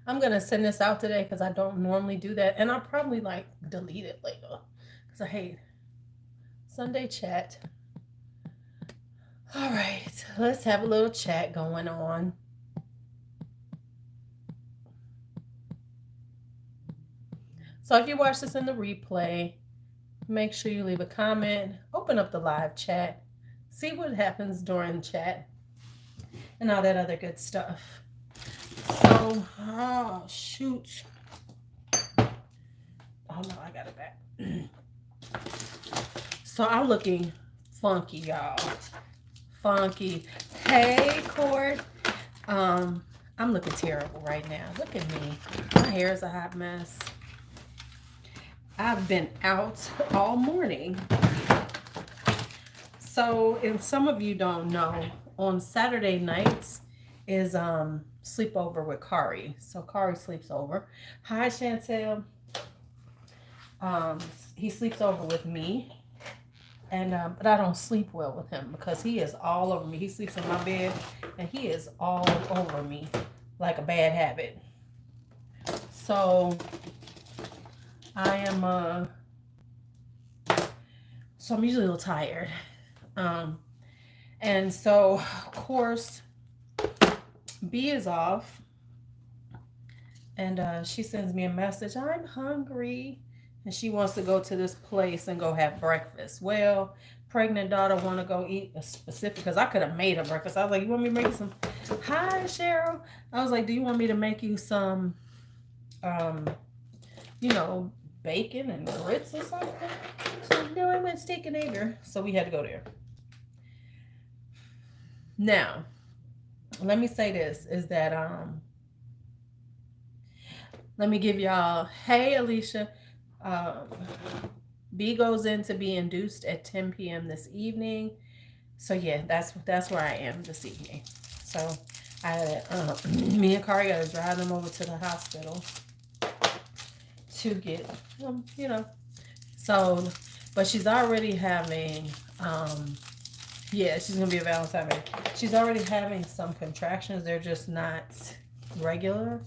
I'm gonna send this out today because I don't normally do that, and I'll probably like delete it later because I hate Sunday chat. All right, let's have a little chat going on. So if you watch this in the replay, make sure you leave a comment, open up the live chat, see what happens during chat, and all that other good stuff. So, oh shoot. Oh no, I got it back. So I'm looking funky, y'all. Funky. Hey, Court. Um, I'm looking terrible right now. Look at me. My hair is a hot mess. I've been out all morning. So, if some of you don't know, on Saturday nights is sleepover with Kari. So Kari sleeps over. Hi, Chantel. Um, he sleeps over with me, and but I don't sleep well with him because he is all over me. He sleeps in my bed, and he is all over me like a bad habit. So I am so I'm usually a little tired. Um, and so of course B is off, and she sends me a message. I'm hungry, and she wants to go to this place and go have breakfast. Well, pregnant daughter want to go eat a specific because I could have made her breakfast. I was like, you want me to make you some? Hi, Cheryl. I was like, do you want me to make you some, um, you know, bacon and grits or something? So no, I went steak and egger. So we had to go there. Now, let me say this: is that let me give y'all. Hey, Alicia. Um, B goes in to be induced at 10 p.m. this evening. So yeah, that's where I am this evening. So I me and Kari gotta drive them over to the hospital to get you know. So, but she's already having yeah, she's gonna be a Valentine baby. She's already having some contractions. They're just not regular.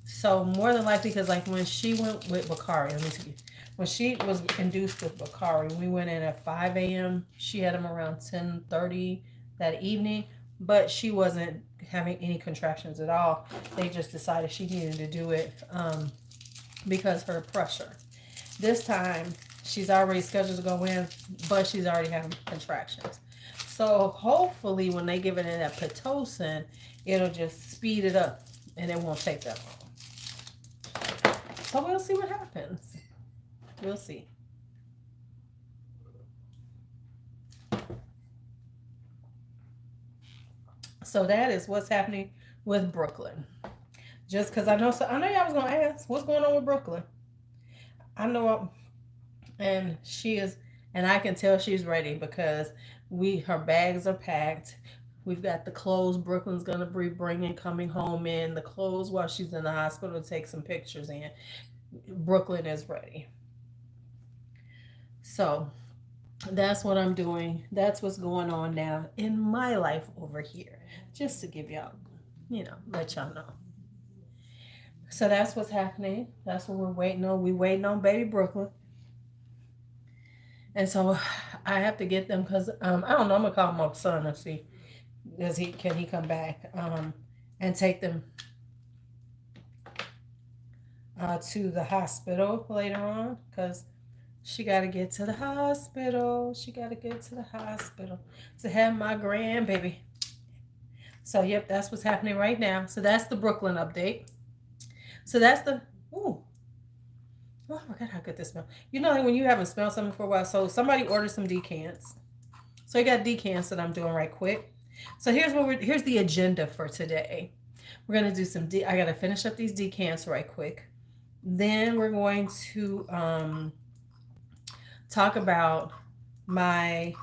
So more than likely, because like when she went with Bakari, let me see. When she was induced with Bakari, we went in at 5 a.m. She had him around 10:30 that evening, but she wasn't having any contractions at all. They just decided she needed to do it because her pressure. This time, she's already scheduled to go in, but she's already having contractions. So hopefully, when they give it in that pitocin, it'll just speed it up, and it won't take that long. So we'll see what happens. We'll see. So that is what's happening with Brooklyn. Just because I know, so I know y'all was gonna ask what's going on with Brooklyn. I know, and she is, and I can tell she's ready because we her bags are packed. We've got the clothes Brooklyn's gonna be bringing coming home in the clothes while she's in the hospital to take some pictures in. Brooklyn is ready. So that's what I'm doing. That's what's going on now in my life over here. Just to give y'all, let y'all know. So that's what's happening. That's what we're waiting on. We waiting on baby Brooklyn. And so I have to get them because I don't know. I'm gonna call my son and see does he can he come back and take them to the hospital later on because she got to get to the hospital. She got to get to the hospital to have my grandbaby. So yep, that's what's happening right now. So that's the Brooklyn update. So that's the ooh. Oh, I forgot how good this smells. You know, like when you haven't smelled something for a while. So somebody ordered some decants. So I got decants that I'm doing right quick. So here's the agenda for today. We're gonna do I gotta finish up these decants right quick. Then we're going to talk about my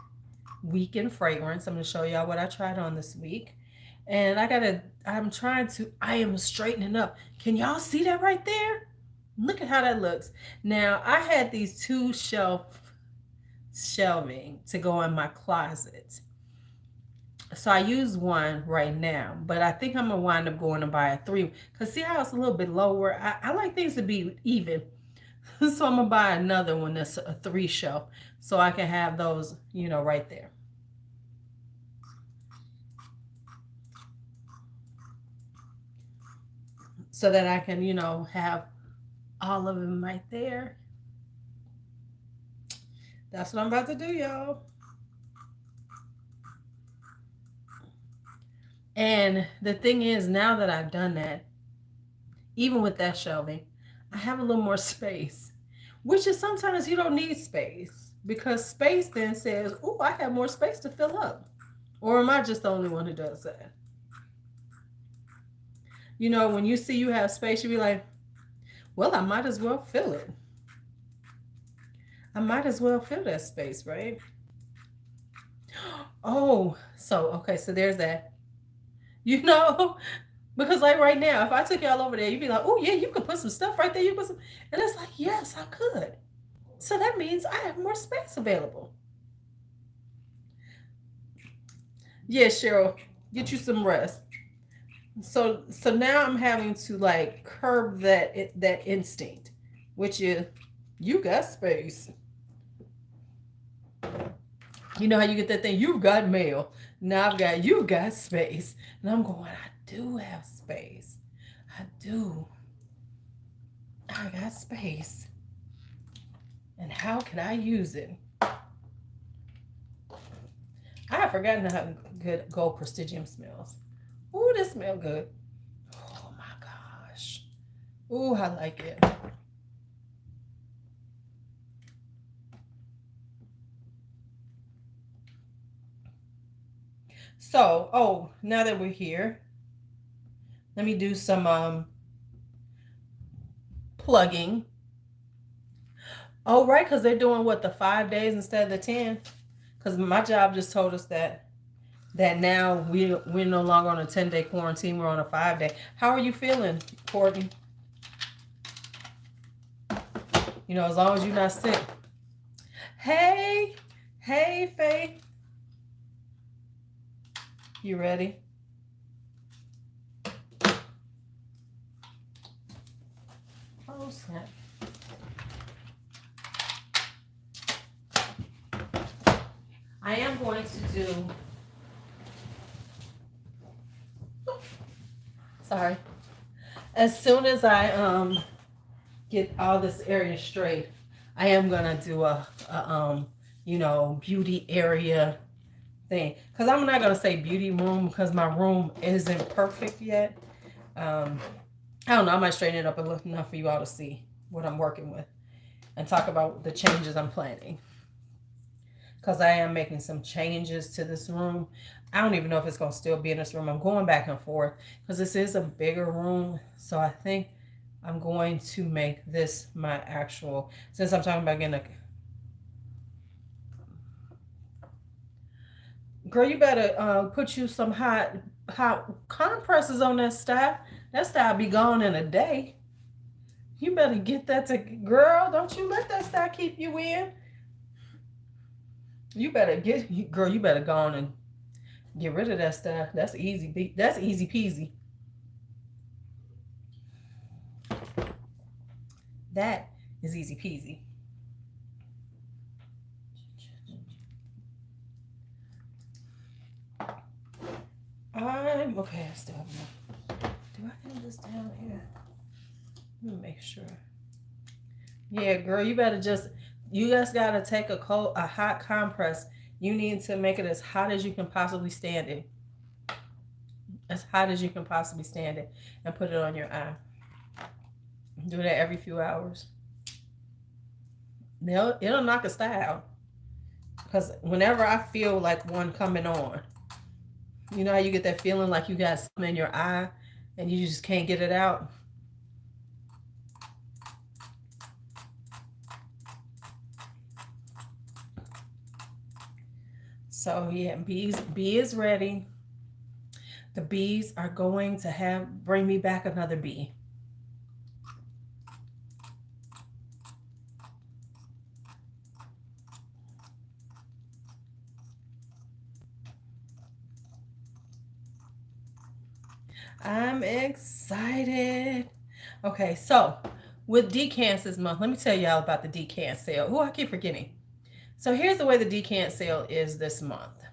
week in fragrance. I'm gonna show y'all what I tried on this week. And I am straightening up. Can y'all see that right there? Look at how that looks. Now, I had these shelving to go in my closet. So I use one right now, but I think I'm gonna wind up going to buy a 3. Cause see how it's a little bit lower. I like things to be even. So I'm gonna buy another one that's a 3 shelf, so I can have those, right there. So that I can, have all of them right there. That's what I'm about to do, y'all. And the thing is, now that I've done that, even with that shelving, I have a little more space, which is sometimes you don't need space because space then says, oh, I have more space to fill up. Or am I just the only one who does that? When you see you have space, you be like, well, I might as well fill it. I might as well fill that space, right? Oh, okay, so there's that. You know, because like right now, if I took y'all over there, you'd be like, oh yeah, you could put some stuff right there. You put some, and it's like, yes, I could. So that means I have more space available. Yeah, Cheryl, get you some rest. So now I'm having to like curb that instinct, which is you got space. You know how you get that thing? You've got mail. Now you've got space. And I'm going, I do have space. I do. I got space. And how can I use it? I have forgotten how good gold prestigium smells. Ooh, this smells good. Oh my gosh. Ooh, I like it. So, now that we're here, let me do some plugging. Oh, right, because they're doing what, the 5 days instead of the 10? Because my job just told us that now we're no longer on a 10-day quarantine, we're on a 5-day. How are you feeling, Courtney? As long as you're not sick. Hey, Faith. You ready? Oh, snap. I am going to do, sorry, as soon as I get all this area straight, I am gonna do a beauty area thing, because I'm not gonna say beauty room because my room isn't perfect yet. I don't know, I might straighten it up enough for you all to see what I'm working with and talk about the changes I'm planning, because I am making some changes to this room. I don't even know if it's going to still be in this room. I'm going back and forth because this is a bigger room. So I think I'm going to make this my actual, since I'm talking about getting a, girl, you better put you some hot compresses on that stuff. That stuff be gone in a day. You better get that to, girl, don't you let that stuff keep you in. You better girl, you better go on and get rid of that stuff. That's easy. That's easy peasy. That is easy peasy. I'm okay. I still have enough. Do I have this down here? Let me make sure. Yeah, girl, you just gotta take a hot compress. You need to make it as hot as you can possibly stand it. As hot as you can possibly stand it, and put it on your eye. Do that every few hours. It'll knock a style. Because whenever I feel like one coming on, you know how you get that feeling like you got something in your eye and you just can't get it out? So yeah, bee is ready. The bees are going to bring me back another bee. I'm excited. Okay, so with Decants this month, let me tell y'all about the Decant sale. Oh, I keep forgetting. So here's the way the Decant sale is this month.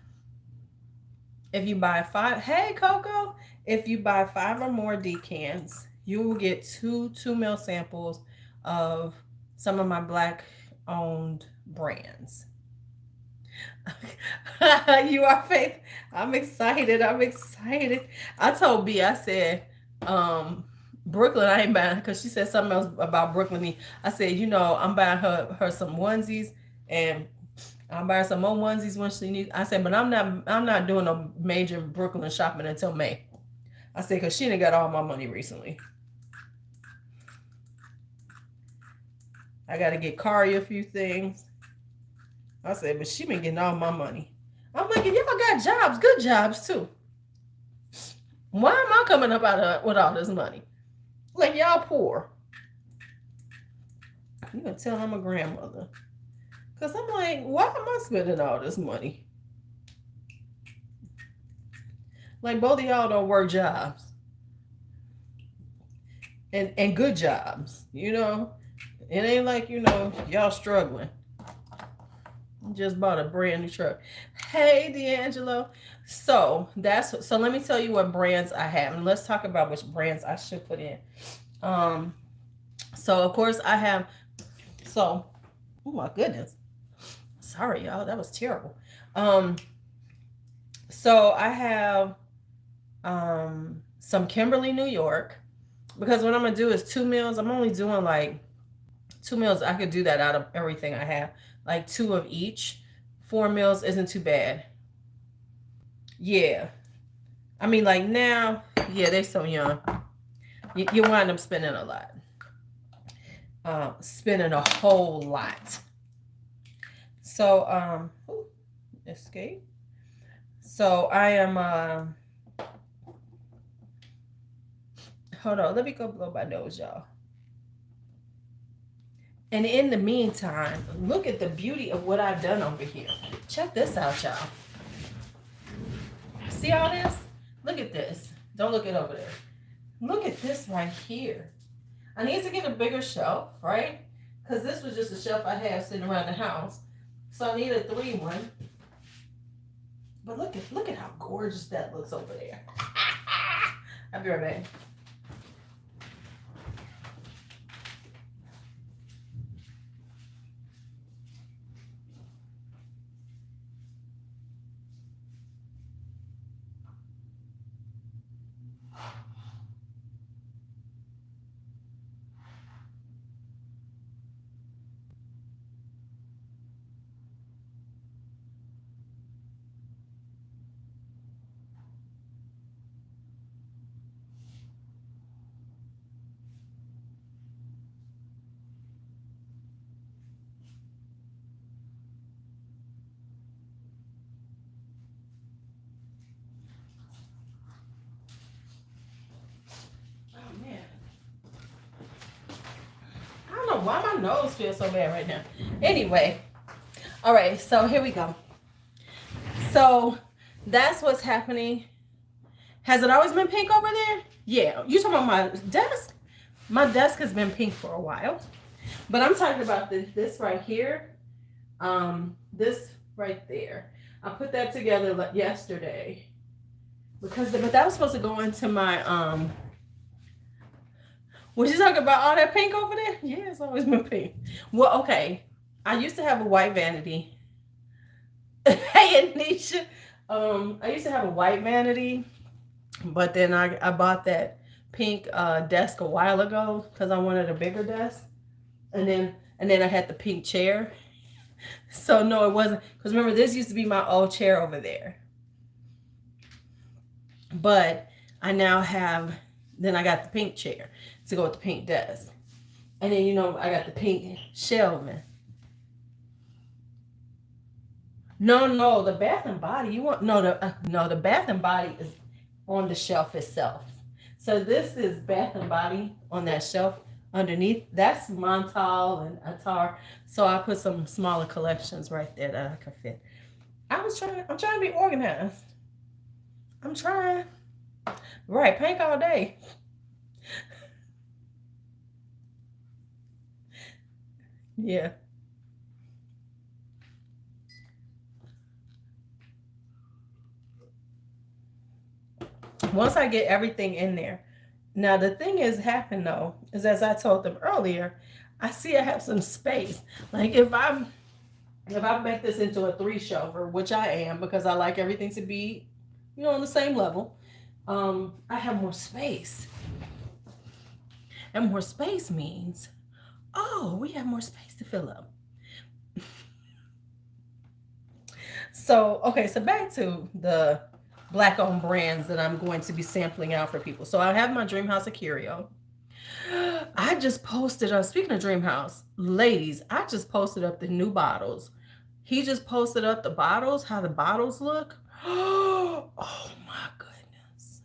If you buy 5, hey Coco, if you buy 5 or more decants, you will get 2 ml samples of some of my black owned brands. You are Faith. I'm excited. I'm excited. I told B, I said, Brooklyn, I ain't buying, because she said something else about Brooklyn. I said, I'm buying her some onesies, and I'm buying some more onesies when she needs. I said, but I'm not doing a major Brooklyn shopping until May. I said, because she done got all my money recently. I got to get Kari a few things. I said, but she been getting all my money. I'm like, y'all got jobs, good jobs too. Why am I coming up with all this money? Like, y'all poor. You gonna tell I'm a grandmother. Because I'm like, why am I spending all this money? Like, both of y'all don't work jobs. And good jobs, It ain't like, y'all struggling. Just bought a brand new truck. Hey, D'Angelo. So let me tell you what brands I have, and let's talk about which brands I should put in. So of course I have. So, oh my goodness. Sorry, y'all. That was terrible. So I have some Kimberly, New York, because what I'm gonna do is 2 meals. I'm only doing like 2 meals. I could do that out of everything I have, like 2 of each. 4 meals isn't too bad. Yeah, I mean, like now, yeah, they're so young. You wind up spending a lot, spending a whole lot. So escape. So I am hold on, let me go blow my nose, y'all. And in the meantime, look at the beauty of what I've done over here. Check this out, y'all. See all this? Look at this. Don't look it over there. Look at this right here. I need to get a bigger shelf, right? Because this was just a shelf I have sitting around the house. So I need a 3-1. But look at how gorgeous that looks over there. I'll be right back. Why my nose feels so bad right now. Anyway, all right, so here we go. So that's what's happening. Has it always been pink over there? Yeah. You talking about my desk? My desk has been pink for a while, but I'm talking about this right here. This right there. I put that together yesterday but that was supposed to go into my Was you talking about all that pink over there? Yeah, it's always been pink. Well, okay. I used to have a white vanity. Hey, Anisha. I used to have a white vanity, but then I bought that pink desk a while ago because I wanted a bigger desk. And then I had the pink chair. So no, it wasn't, because remember, this used to be my old chair over there. But I now have, then I got the pink chair to go with the pink desk. And then, I got the pink shelving. No, the Bath and Body, the Bath and Body is on the shelf itself. So this is Bath and Body on that shelf underneath. That's Montal and Attar. So I put some smaller collections right there that I could fit. I'm trying to be organized. I'm trying. Right, pink all day. Yeah. Once I get everything in there. Now the thing is happen though, is as I told them earlier, I see I have some space. Like if I make this into a three shelfer, which I am because I like everything to be, on the same level, I have more space. And more space means, oh, we have more space to fill up. So, okay, so back to the black owned brands that I'm going to be sampling out for people. So I have my Dream House of Curio. I just posted speaking of Dream House, ladies, I just posted up the new bottles. He just posted up the bottles, how the bottles look. Oh my goodness.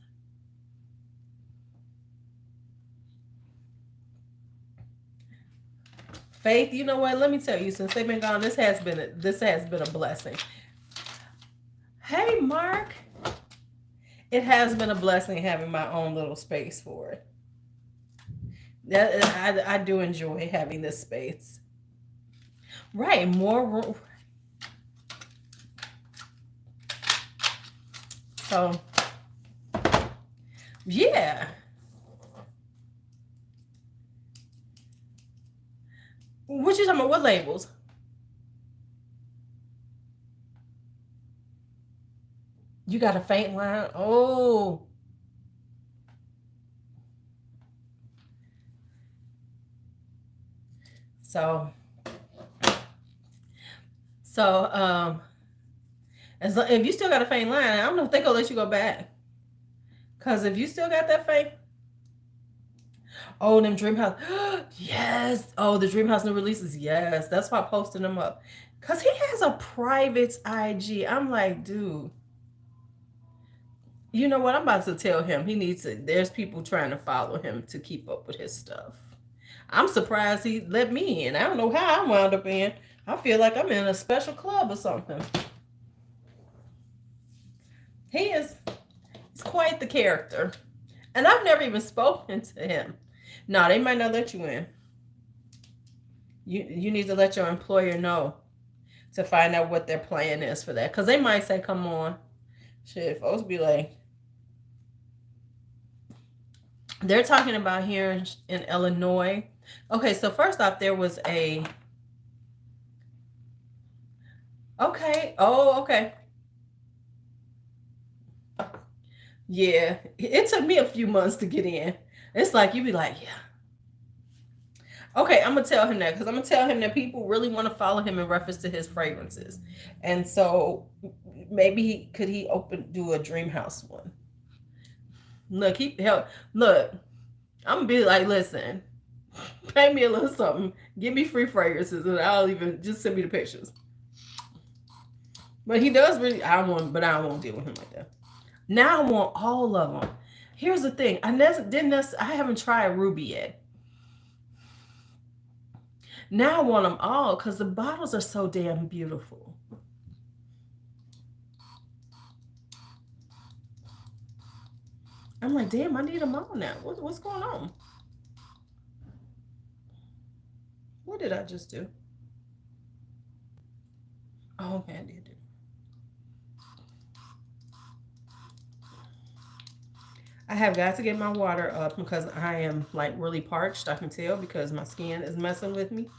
Faith, you know what? Let me tell you, since they've been gone, this has been a blessing. Hey, Mark. It has been a blessing having my own little space for it. I do enjoy having this space. Right, more room. So, yeah. What you talking about? What labels? You got a faint line? Oh. So, so if you still got a faint line, I don't know if they gonna let you go back. Cause if you still got that faint, oh, them Dream House, yes. Oh, the Dream House new releases, yes. That's why I posted them up. Cause he has a private IG. I'm like, dude, you know what? I'm about to tell him he needs to. There's people trying to follow him to keep up with his stuff. I'm surprised he let me in. I don't know how I wound up in. I feel like I'm in a special club or something. He is he's quite the character. And I've never even spoken to him. No, they might not let you in. You need to let your employer know to find out what their plan is for that. Because they might say, come on. Shit, folks be like, they're talking about here in Illinois. Okay, so first off, there was a. Okay. Oh, okay. Yeah. It took me a few months to get in. It's like, you be like, yeah. Okay, I'm gonna tell him that because I'm gonna tell him that people really want to follow him in reference to his fragrances, and so maybe he do a Dream House one. Look, he help. Look, I'm gonna be like, listen, pay me a little something, give me free fragrances, and I'll even just send me the pictures. But he does really. But I won't deal with him like that. Now I want all of them. Here's the thing. I haven't tried Ruby yet. Now I want them all because the bottles are so damn beautiful. I'm like, damn, I need them all now. What's going on? What did I just do? Oh, okay, I did. I have got to get my water up because I am like really parched. I can tell because my skin is messing with me.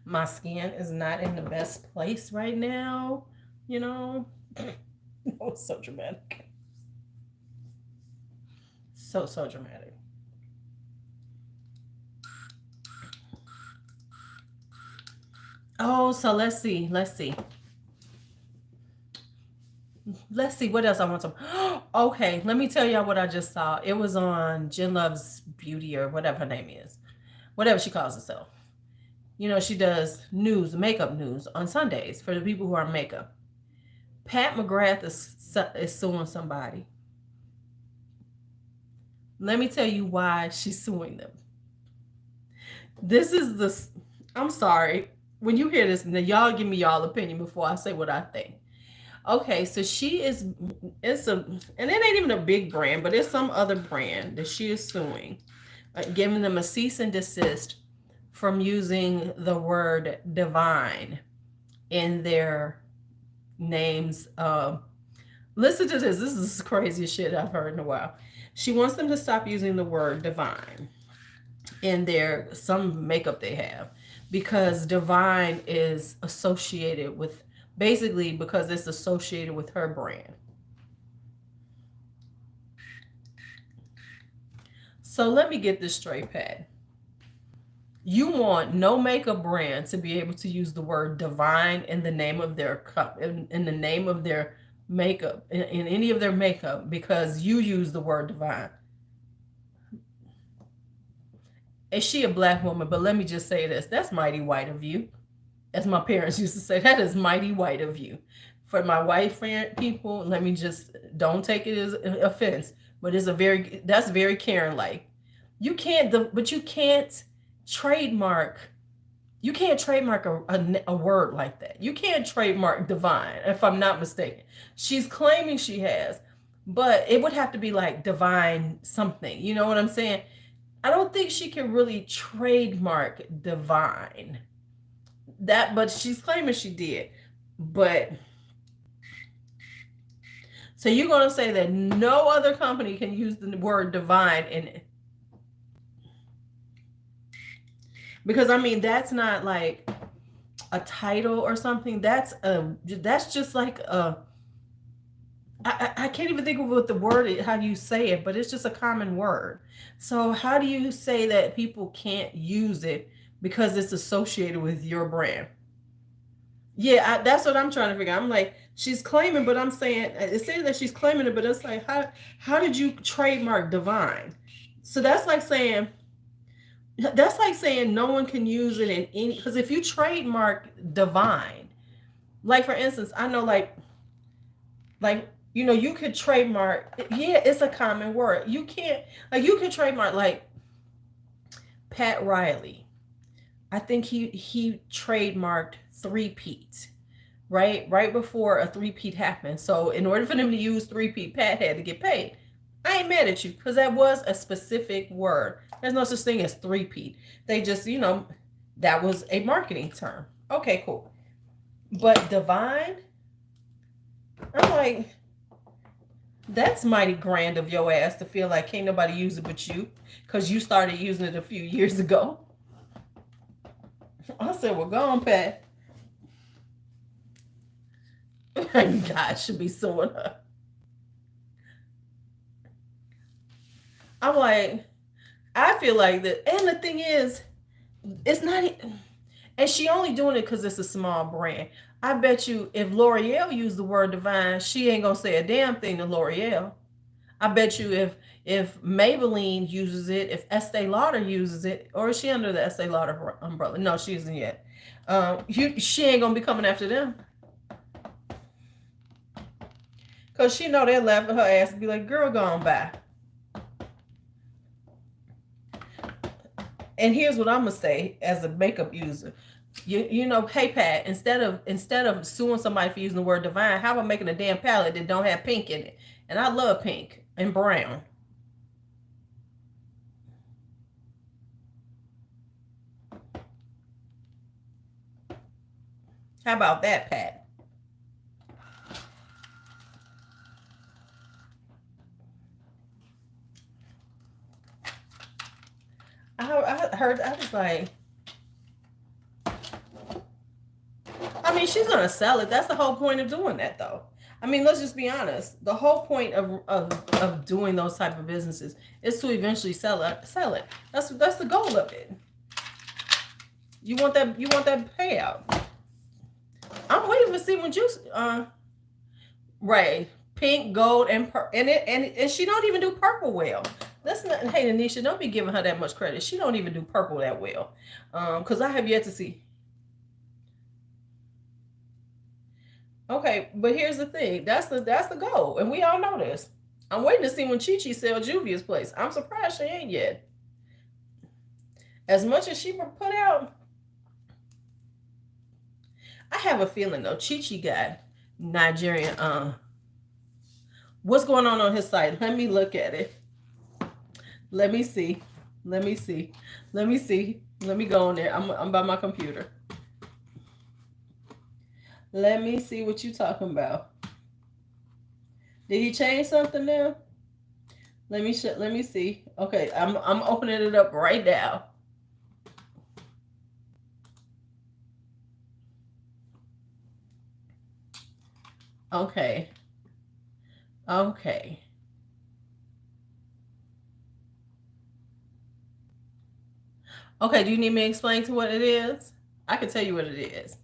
My skin is not in the best place right now, you know. Oh, it's so dramatic. So dramatic. Oh, so let's see what else I want to. Okay, let me tell y'all what I just saw. It was on Jen Love's Beauty or whatever her name is, whatever she calls herself. She does makeup news on Sundays for the people who are makeup. Pat McGrath is suing somebody. Let me tell you why she's suing them. This is I'm sorry. When you hear this, now y'all give me y'all opinion before I say what I think. Okay, so it's a, and it ain't even a big brand, but it's some other brand that she is suing, giving them a cease and desist from using the word divine in their names. Listen to this. This is the craziest shit I've heard in a while. She wants them to stop using the word divine in some makeup they have, because divine is associated with, basically because it's associated with her brand. So let me get this straight, Pat. You want no makeup brand to be able to use the word divine in the name of their cup, in the name of their makeup, in any of their makeup, because you use the word divine. Is she a black woman? But let me just say this. That's mighty white of you. As my parents used to say, that is mighty white of you. For my white friend people, let me just, don't take it as an offense, but that's very Karen like. You can't, but you can't trademark, a word like that. You can't trademark divine, if I'm not mistaken. She's claiming she has, but it would have to be like divine something. You know what I'm saying? I don't think she can really trademark divine. But she's claiming she did. But so you're going to say that no other company can use the word divine in it? Because I mean, that's not like a title or something. That's just like I can't even think of what the word, how you say it, but it's just a common word. So how do you say that people can't use it because it's associated with your brand? Yeah, that's what I'm trying to figure out. I'm like, she's claiming, but I'm saying, it says that she's claiming it, but it's like, how did you trademark divine? So that's like saying no one can use it in any, because if you trademark divine, like for instance, I know like you could trademark, yeah, it's a common word. You can't, like, you could trademark like Pat Riley. I think he trademarked three-peat, right before a three-peat happened. So in order for them to use three-peat, Pat had to get paid. I ain't mad at you, because that was a specific word. There's no such thing as three-peat. They just, that was a marketing term. Okay, cool. But divine, I'm like, that's mighty grand of your ass to feel like can't nobody use it but you, because you started using it a few years ago. I said, well, go on, Pat. God should be suing her. I'm like, I feel like that. And the thing is, it's not, and she only doing it because it's a small brand. I bet you if L'Oreal used the word divine, she ain't gonna say a damn thing to L'Oreal. I bet you if Maybelline uses it, if Estee Lauder uses it, or is she under the Estee Lauder umbrella? No, she isn't yet. She ain't gonna be coming after them, cause she know they'll laugh at her ass and be like, "Girl, go on by." And here's what I'm gonna say as a makeup user. Hey Pat, instead of suing somebody for using the word divine, how about making a damn palette that don't have pink in it? And I love pink and brown. How about that, Pat? I heard, I was like, I mean, she's gonna sell it. That's the whole point of doing that, though. I mean, let's just be honest. The whole point of doing those type of businesses is to eventually sell it. That's the goal of it. You want that payout. I'm waiting to see when you right, pink, gold, and she don't even do purple well. That's not, hey Anisha, don't be giving her that much credit. She don't even do purple that well. Because I have yet to see. Okay, but here's the thing. That's the goal, and we all know this. I'm waiting to see when Chi Chi sells Juvia's place. I'm surprised she ain't yet. As much as she put out, I have a feeling though, Chi Chi Nigerian. What's going on his site? Let me look at it. Let me see. Let me see. Let me see. Let me go on there. I'm by my computer. Let me see what you talking about. Did he change something now? Let me see. Okay, I'm opening it up right now. Okay. Okay. Okay, do you need me to explain to what it is? I can tell you what it is.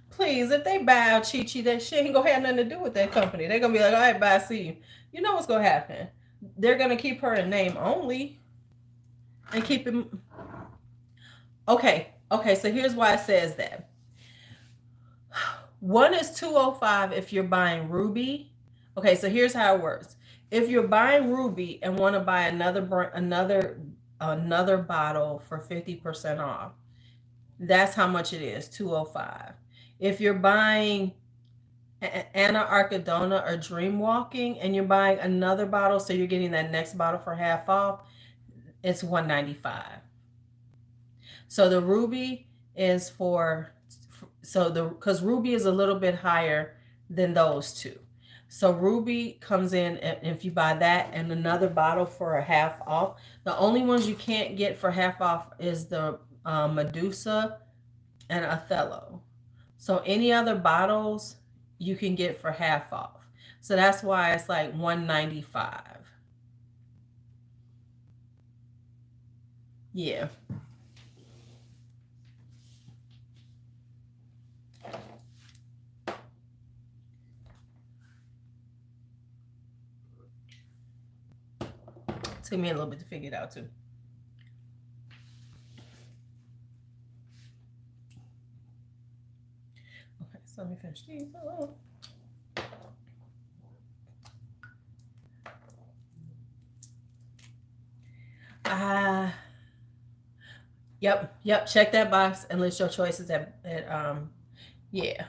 Please, if they buy out Chi-Chi, that shit ain't gonna have nothing to do with that company. They're gonna be like, all right, bye, see you. You know what's gonna happen. They're gonna keep her in name only and keep him. Okay, so here's why it says that. One is 205 if you're buying Ruby. Okay, so here's how it works. If you're buying Ruby and want to buy another bottle for 50% off, that's how much it is, 205. If you're buying Anna Arcadona or Dream Walking and you're buying another bottle, so you're getting that next bottle for half off, it's 195. So the Ruby is because Ruby is a little bit higher than those two. So Ruby comes in, and if you buy that and another bottle for a half off, the only ones you can't get for half off is the Medusa and Othello. So any other bottles you can get for half off. So that's why it's like 195. Yeah. Took me a little bit to figure it out too. Okay, so let me finish these. Yep. Check that box and list your choices at yeah.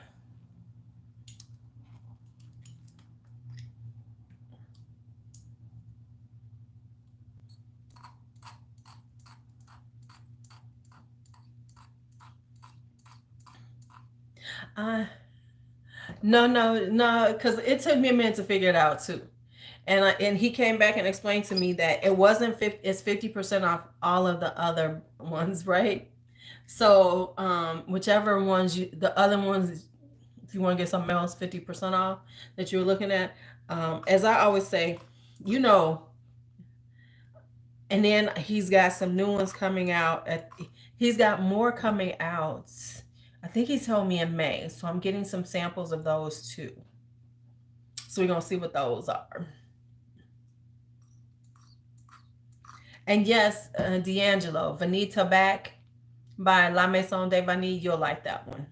No, because it took me a minute to figure it out too. And he came back and explained to me that it wasn't 50, it's 50% off all of the other ones, right? So whichever ones the other ones, if you want to get something else 50% off that you're looking at, as I always say, and then he's got some new ones coming out. He's got more coming out. I think he told me in May, so I'm getting some samples of those too. So we're gonna see what those are. And yes, D'Angelo, Vanita Back by La Maison de Vanille, you'll like that one.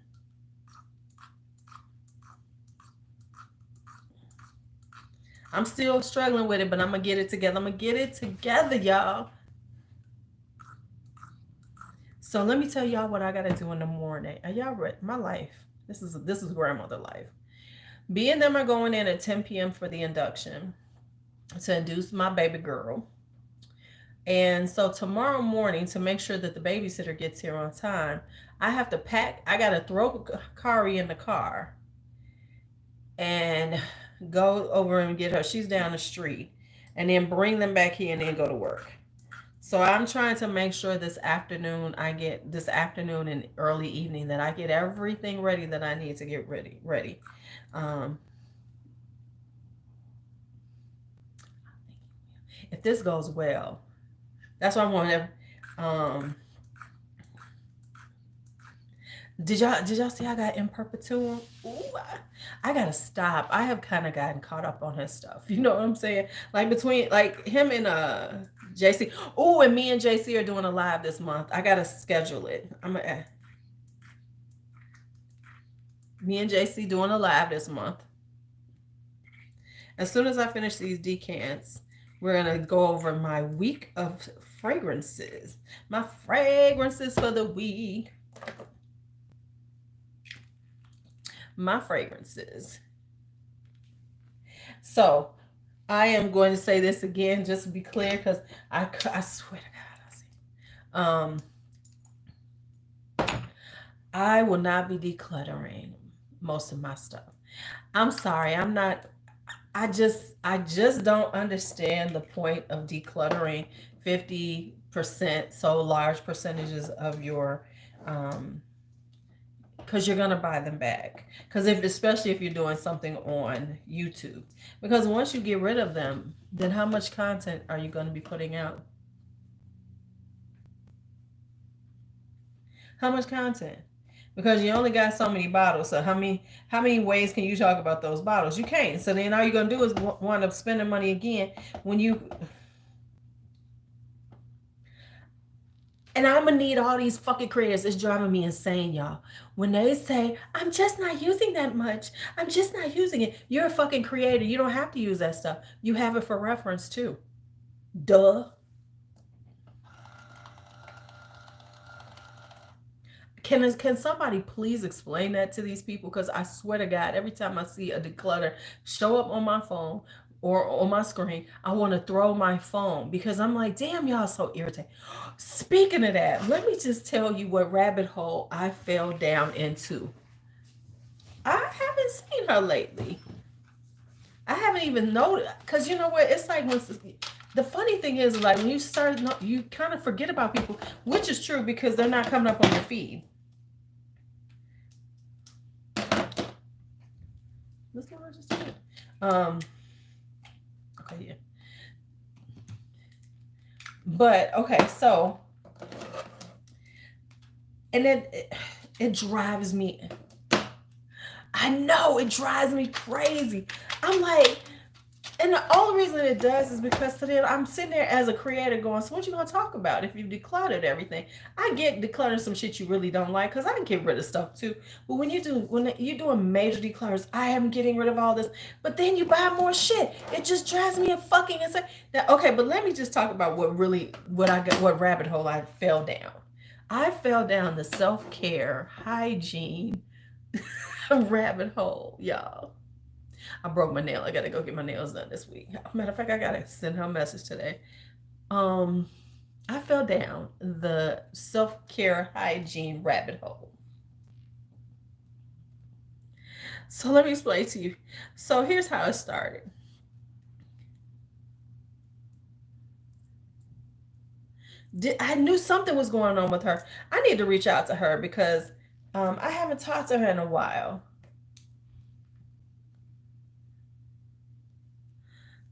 I'm still struggling with it, but I'm gonna get it together. Y'all. So let me tell y'all what I gotta do in the morning. Are y'all ready? My life. This is grandmother life. B and them are going in at 10 p.m. for the induction to induce my baby girl. And so tomorrow morning, to make sure that the babysitter gets here on time, I have to pack. I gotta throw Kari in the car and go over and get her. She's down the street, and then bring them back here and then go to work. So I'm trying to make sure this afternoon and early evening that I get everything ready that I need to get ready. If this goes well, that's what I want to. Did y'all see I got in perpetuum? Ooh, I gotta stop. I have kind of gotten caught up on his stuff. You know what I'm saying? Like between like him and JC. Oh, and me and JC are doing a live this month. I gotta schedule it. Me and JC doing a live this month. As soon as I finish these decants, We're going to go over my week of fragrances. My fragrances for the week. My fragrances. So I am going to say this again just to be clear, because I swear to God, I will not be decluttering most of my stuff. I'm sorry, I'm not. I just don't understand the point of decluttering 50%, so large percentages of your um because you're gonna buy them back. Because if especially if you're doing something on YouTube, because once you get rid of them, then how much content are you going to be putting out? How much content? Because you only got so many bottles. So how many ways can you talk about those bottles? You can't. So then all you're gonna do is wind up spending money again when you. And I'm gonna need all these fucking creators. It's driving me insane, y'all. When they say, I'm just not using that much, I'm just not using it. You're a fucking creator. You don't have to use that stuff. You have it for reference too. Duh. Can somebody please explain that to these people? Because I swear to God, every time I see a declutter show up on my phone or on my screen, I want to throw my phone, because I'm like, damn, y'all so irritating. Speaking of that, let me just tell you what rabbit hole I fell down into. I haven't seen her lately. I haven't even noticed, because you know what? It's like when the funny thing is, like when you start, you kind of forget about people, which is true because they're not coming up on your feed. This one I just did. Okay, yeah. But okay, so and then it drives me. I know it drives me crazy. I'm like, and the only reason it does is because then I'm sitting there as a creator going, so what you gonna talk about if you've decluttered everything? I get decluttering some shit you really don't like, because I can get rid of stuff too. But when you're doing major declutters, I am getting rid of all this. But then you buy more shit. It just drives me a fucking insane. Now, okay, but let me just talk about what rabbit hole I fell down. I fell down the self-care, hygiene rabbit hole, y'all. I broke my nail. I gotta go get my nails done this week. Matter of fact, I gotta send her a message today. Um, I fell down the self-care hygiene rabbit hole. So let me explain to you. So here's how it started. I knew something was going on with her. I need to reach out to her because I haven't talked to her in a while.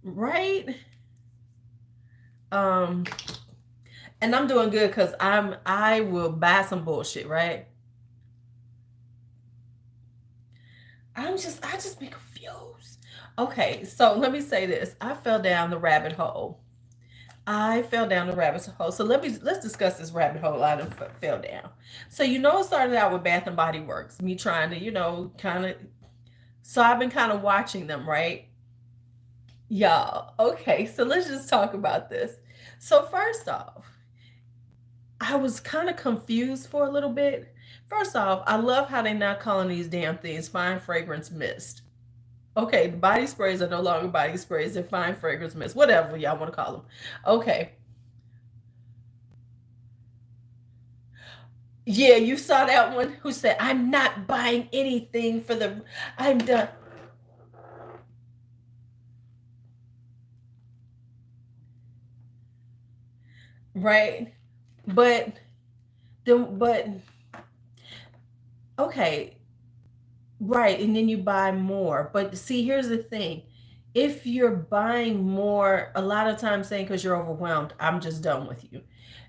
Right? Um, and I'm doing good because I will buy some bullshit, right? I just be confused. Okay, so let me say this. I fell down the rabbit hole. I fell down the rabbit hole. So let's discuss this rabbit hole I fell down. So it started out with Bath and Body Works, me trying to, kind of. So I've been kind of watching them, right? Y'all. Okay, so let's just talk about this. So first off, I was kind of confused for a little bit. First off, I love how they're not calling these damn things fine fragrance mist. Okay, the body sprays are no longer body sprays, they're fine fragrance mist, whatever y'all want to call them. Okay. Yeah, you saw that one who said, I'm not buying anything for I'm done. Right. But but okay, right, and then you buy more. But see, here's the thing. If you're buying more, a lot of times saying because you're overwhelmed, I'm just done with you.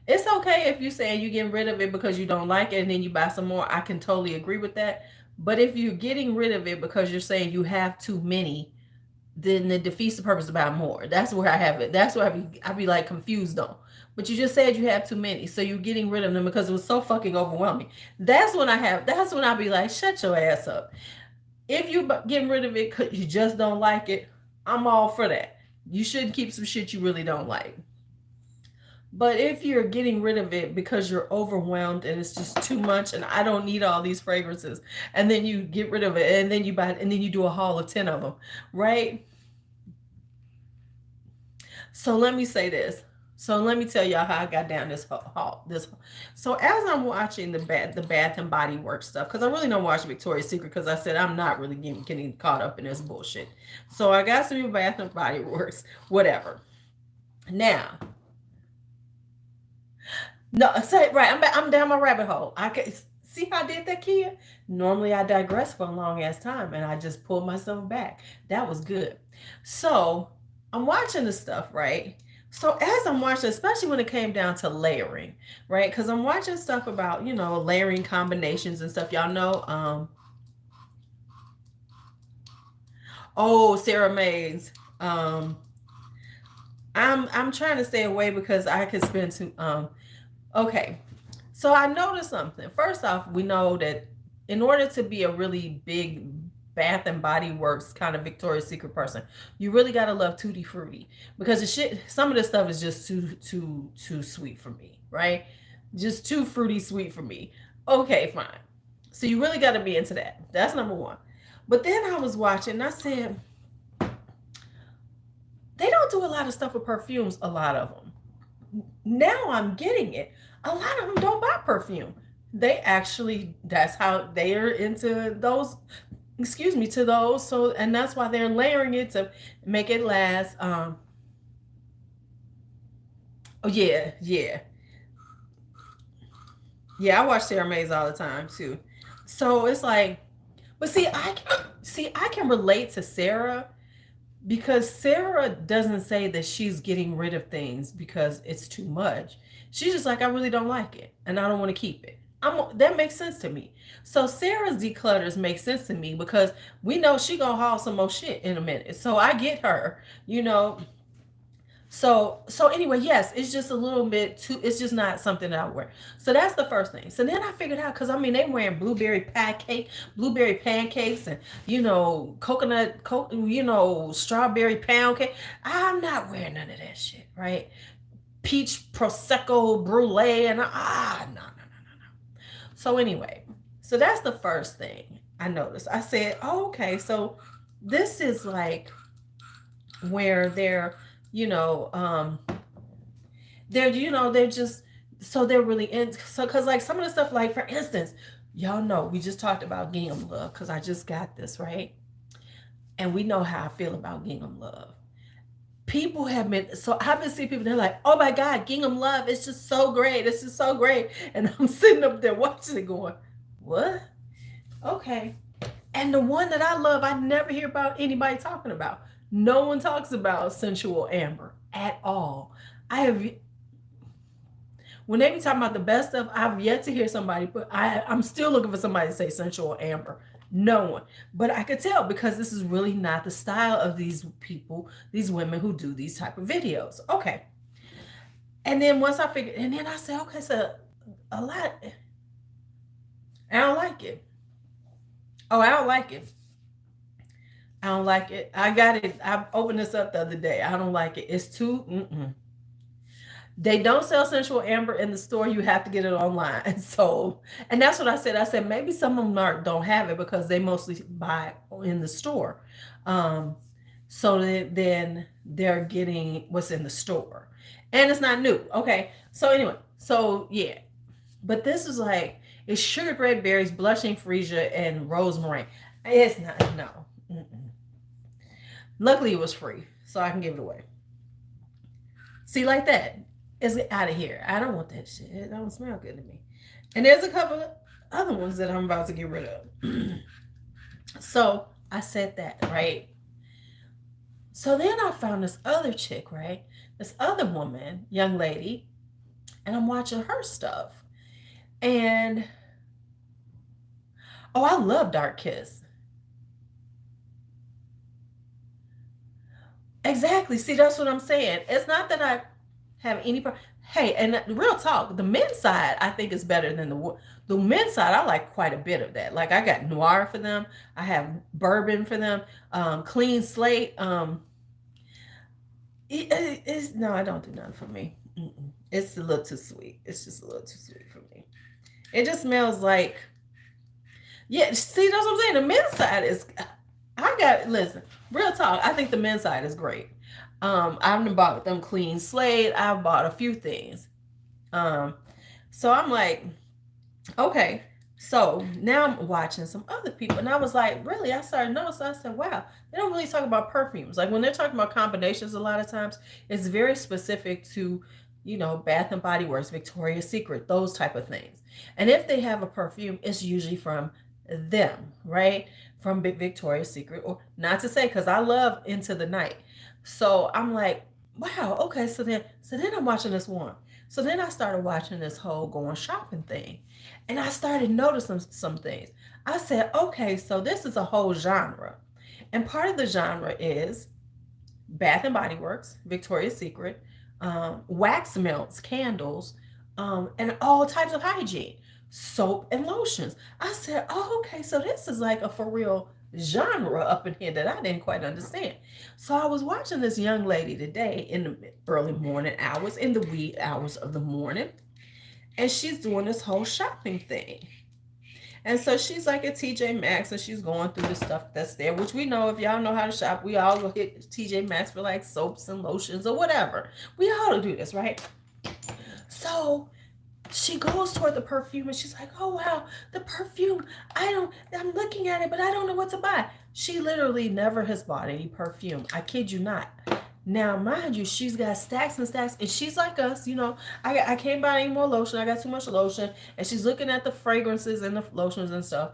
It's okay if you're saying you're getting rid of it because you don't like it and then you buy some more. I can totally agree with that. But if you're getting rid of it because you're saying you have too many, then it defeats the purpose of buying more. That's where I have it. That's where I be like confused on. But you just said you have too many, so you're getting rid of them because it was so fucking overwhelming. That's when I be like, shut your ass up. If you getting rid of it because you just don't like it, I'm all for that. You shouldn't keep some shit you really don't like. But if you're getting rid of it because you're overwhelmed and it's just too much and I don't need all these fragrances, and then you get rid of it and then you buy it and then you do a haul of 10 of them, right? So let me say this. So let me tell y'all how I got down this haul. So as I'm watching the Bath and Body Works stuff, because I really don't watch Victoria's Secret, because I said I'm not really getting caught up in this bullshit. So I got some Bath and Body Works, whatever. Now, no, say right. I'm down my rabbit hole. I can see how I did that, Kia. Normally I digress for a long ass time, and I just pulled myself back. That was good. So I'm watching the stuff, right? So as I'm watching, especially when it came down to layering, right? Because I'm watching stuff about layering combinations and stuff. Y'all know, oh, Sarah Mays. I'm trying to stay away because I could spend too. Okay, so I noticed something. First off, we know that in order to be a really big Bath and Body Works kind of Victoria's Secret person, you really gotta love Tutti Frutti, because the shit, some of this stuff is just too sweet for me, right? Just too fruity sweet for me. Okay, fine. So you really got to be into that. That's number one. But then I was watching and I said, they don't do a lot of stuff with perfumes, a lot of them. Now I'm getting it. A lot of them don't buy perfume. They actually, that's how they are into those, excuse me, to those. So, and that's why they're layering it to make it last. Oh yeah, yeah. Yeah, I watch Sarah Mays all the time too. So it's like, but I can relate to Sarah, because Sarah doesn't say that she's getting rid of things because it's too much. She's just like, I really don't like it and I don't want to keep it. That makes sense to me. So Sarah's declutters make sense to me because we know she gonna haul some more shit in a minute. So I get her, you know. So anyway, yes, it's just a little bit too, it's just not something that I wear. So that's the first thing. So then I figured out, because I mean they wearing blueberry pancakes, and coconut, strawberry pound cake. I'm not wearing none of that shit, right? Peach prosecco brulee, and no. So anyway, so that's the first thing I noticed. I said, oh, okay, so this is like where they're just, so they're really in, so because like some of the stuff, like for instance, y'all know we just talked about gingham love, because I just got this, right? And we know how I feel about gingham love. People have been, so I've been seeing people, they're like, oh my God, gingham love, it's just so great, it's just so great. And I'm sitting up there watching it going, what? Okay. And the one that I love, I never hear about anybody talking about. No one talks about sensual amber at all. When they be talking about the best stuff, I've yet to hear somebody, but I'm still looking for somebody to say sensual amber. No one. But I could tell, because this is really not the style of these people, these women who do these type of videos. Okay. And then once I figured, and then I said, okay, so a lot, I don't like it. Oh, I don't like it. I don't like it. I got it. I opened this up the other day. I don't like it. It's too. They don't sell sensual amber in the store. You have to get it online. So, and that's what I said. I said maybe some of them don't have it because they mostly buy in the store. So then they're getting what's in the store, and it's not new. Okay. So anyway, so yeah, but this is like, it's sugared red berries, blushing freesia, and rose meringue. It's not, no. Luckily, it was free, so I can give it away. See, like that. Is it out of here? I don't want that shit. It don't smell good to me. And there's a couple of other ones that I'm about to get rid of. So I said that, right? So then I found this other chick, right? This other woman, young lady, and I'm watching her stuff. And, oh, I love Dark Kiss. Exactly. See, that's what I'm saying. It's not that I have any hey, and real talk, the men's side I think is better than the men's side. I like quite a bit of that. Like I got noir for them, I have bourbon for them, clean slate, It's no, I don't do nothing for me. Mm-mm. It's a little too sweet. It's just a little too sweet for me. It just smells like, yeah. See, that's what I'm saying. The men's side is, I got listen. Real talk. I think the men's side is great. I've bought them clean slate. I've bought a few things. Um, so I'm like, okay. So now I'm watching some other people, and I was like, really? I started noticing. I said, wow, they don't really talk about perfumes. Like when they're talking about combinations, a lot of times it's very specific to, Bath and Body Works, Victoria's Secret, those type of things. And if they have a perfume, it's usually from them, right? From Victoria's Secret, or not to say, because I love Into the Night. So I'm like, wow, okay. So then I'm watching this one. So then I started watching this whole going shopping thing. And I started noticing some things. I said, okay, so this is a whole genre. And part of the genre is Bath and Body Works, Victoria's Secret, wax melts, candles, and all types of hygiene, soap and lotions. I said, oh, okay, so this is like a for real genre up in here that I didn't quite understand. So I was watching this young lady today in the early morning hours, in the wee hours of the morning, and she's doing this whole shopping thing. And so she's like at TJ Maxx and she's going through the stuff that's there, which we know if y'all know how to shop, we all go hit TJ Maxx for like soaps and lotions or whatever. We all do this, right? So she goes toward the perfume and she's like, oh wow, the perfume. I'm looking at it, but I don't know what to buy. She literally never has bought any perfume. I kid you not. Now, mind you, she's got stacks and stacks, and she's like us, I can't buy any more lotion. I got too much lotion, and she's looking at the fragrances and the lotions and stuff.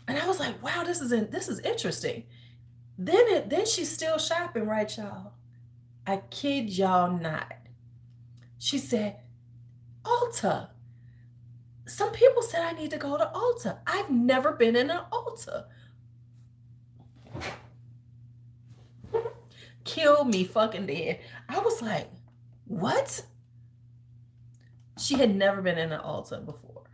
And I was like, wow, this is interesting. Then she's still shopping, right, y'all? I kid y'all not. She said, Ulta. Some people said I need to go to Ulta. I've never been in an Ulta. Kill me fucking dead. I was like, what? She had never been in an Ulta before.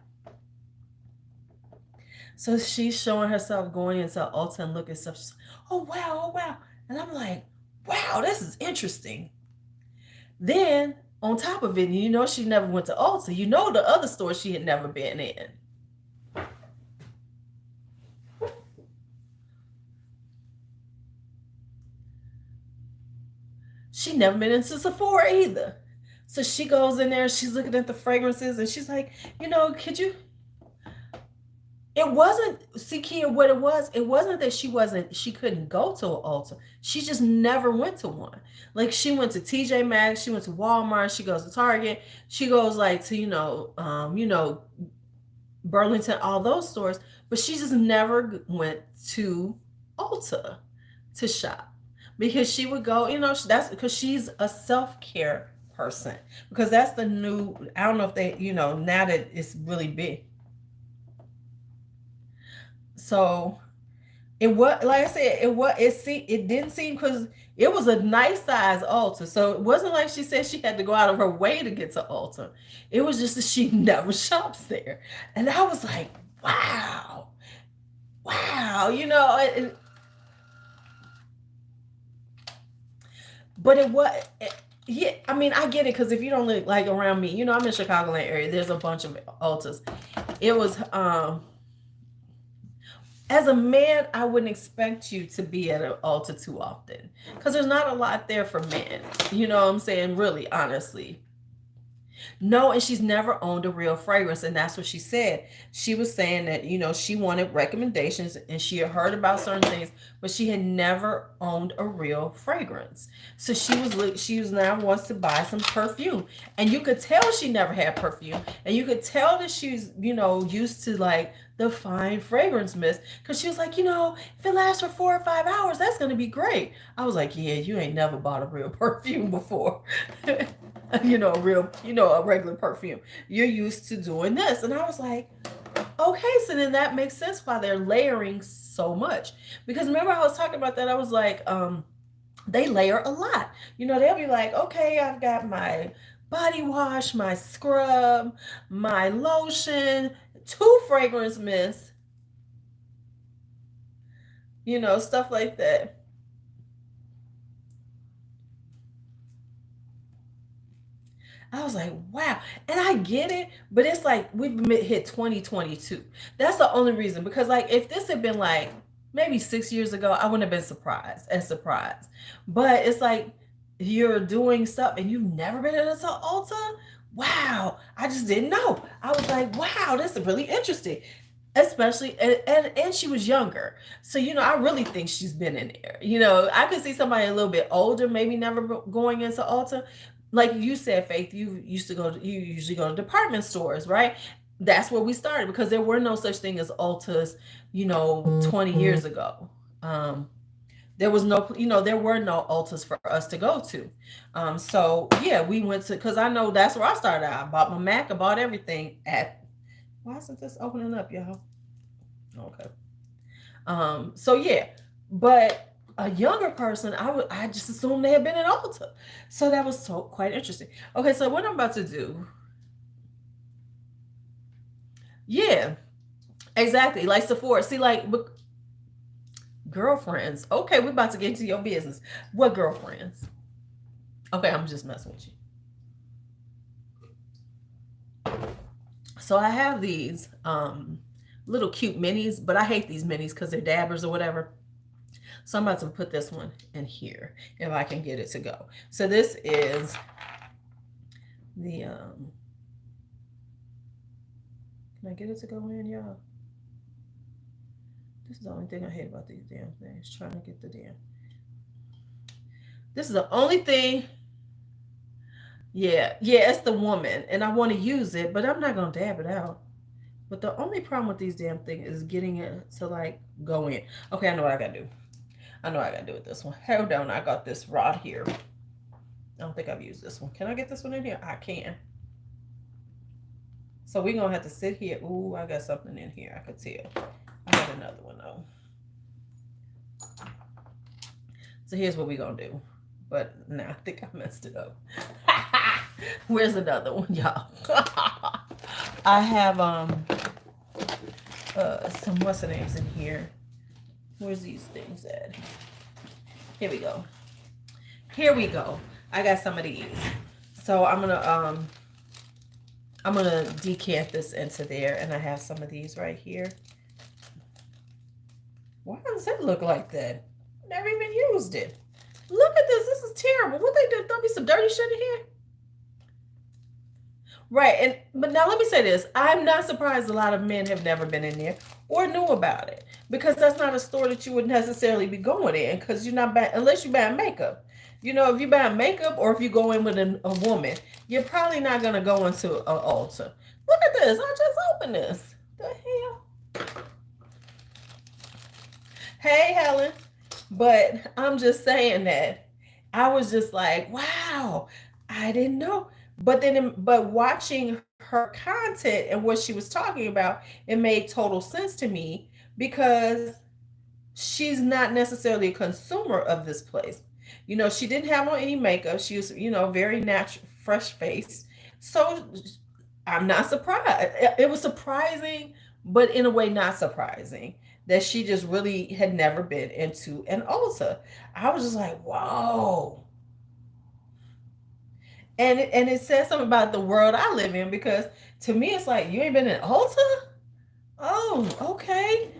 So she's showing herself going into Ulta and looking at stuff. She's like, oh wow, oh wow. And I'm like, wow, this is interesting. Then on top of it, she never went to Ulta. The other store she had never been in. She never been into Sephora either. So she goes in there, she's looking at the fragrances, and she's like, could you? It wasn't, see, Kia, what it wasn't that she couldn't go to an Ulta. She just never went to one. Like she went to TJ Maxx, she went to Walmart, she goes to Target, she goes like to, Burlington, all those stores, but she just never went to Ulta to shop. Because she would go, that's because she's a self-care person. Because that's the new, I don't know if they, now that it's really big. So it was, like I said, it didn't seem, because it was a nice size Ulta. So it wasn't like she said she had to go out of her way to get to Ulta. It was just that she never shops there. And I was like, wow. But it was, yeah, I mean, I get it, because if you don't live like around me, I'm in Chicagoland area, there's a bunch of Ultas. It was, as a man, I wouldn't expect you to be at an Ulta too often, because there's not a lot there for men. You know what I'm saying? Really, honestly. No, and she's never owned a real fragrance, and that's what she said. She was saying that, she wanted recommendations and she had heard about certain things, but she had never owned a real fragrance. So she was now wants to buy some perfume, and you could tell she never had perfume, and you could tell that she's, used to like the fine fragrance mist, because she was like, if it lasts for 4 or 5 hours, that's going to be great. I was like, yeah, you ain't never bought a real perfume before. A regular perfume. You're used to doing this. And I was like, okay, so then that makes sense why they're layering so much. Because remember I was talking about that, I was like, they layer a lot. They'll be like, okay, I've got my body wash, my scrub, my lotion, 2 fragrance mists, stuff like that. I was like, wow. And I get it, but it's like we've hit 2022. That's the only reason. Because like if this had been like maybe 6 years ago, I wouldn't have been surprised. But it's like you're doing stuff and you've never been at an altar. Wow. I just didn't know. I was like, wow, this is really interesting. Especially and she was younger. So, I really think she's been in there. I could see somebody a little bit older, maybe never going into altar, like you said, Faith, you usually go to department stores, right? That's where we started because there were no such thing as Ultas, 20 years ago. There was no, there were no Ultas for us to go to. So yeah, we went to, because I know that's where I started out. I bought my Mac, I bought everything at, why isn't this opening up, y'all? Okay. So yeah, but a younger person, I just assumed they had been in Ulta. So that was so quite interesting. Okay, so what I'm about to do, yeah, exactly. Like Sephora. See, like girlfriends. Okay, we're about to get into your business. What girlfriends? Okay, I'm just messing with you. So I have these little cute minis, but I hate these minis because they're dabbers or whatever. So I'm about to put this one in here if I can get it to go. So this is the can I get it to go in, y'all? This is the only thing I hate about these damn things. Trying to get the damn. This is the only thing. Yeah, it's the woman, and I want to use it, but I'm not gonna dab it out. But the only problem with these damn things is getting it to like go in. Okay, I know what I gotta do. I know what I gotta do with this one. Hold on, I got this rod here. I don't think I've used this one. Can I get this one in here? I can. So we're gonna have to sit here. Ooh, I got something in here. I could tell. I got another one though. So here's what we're gonna do. But now I think I messed it up. Where's another one, y'all? I have some what's the names in here. Where's these things at? Here we go. Here we go. I got some of these. So I'm gonna decant this into there, and I have some of these right here. Why does it look like that? Never even used it. Look at this. This is terrible. What they do? Throw me some dirty shit in here? Right. But now let me say this. I'm not surprised a lot of men have never been in there or knew about it, because that's not a store that you would necessarily be going in, because you're not buying, unless you're buying makeup. If you buy makeup or if you go in with a woman, you're probably not going to go into an Ulta. Look at this. I just opened this. The hell? Hey, Helen. But I'm just saying that I was just like, wow, I didn't know. But watching her content and what she was talking about, it made total sense to me, because she's not necessarily a consumer of this place. She didn't have on any makeup. She was, very natural, fresh face. So I'm not surprised. It was surprising, but in a way not surprising, that she just really had never been into an Ulta. I was just like, whoa. And it says something about the world I live in, because to me it's like, you ain't been in Ulta? Oh, okay.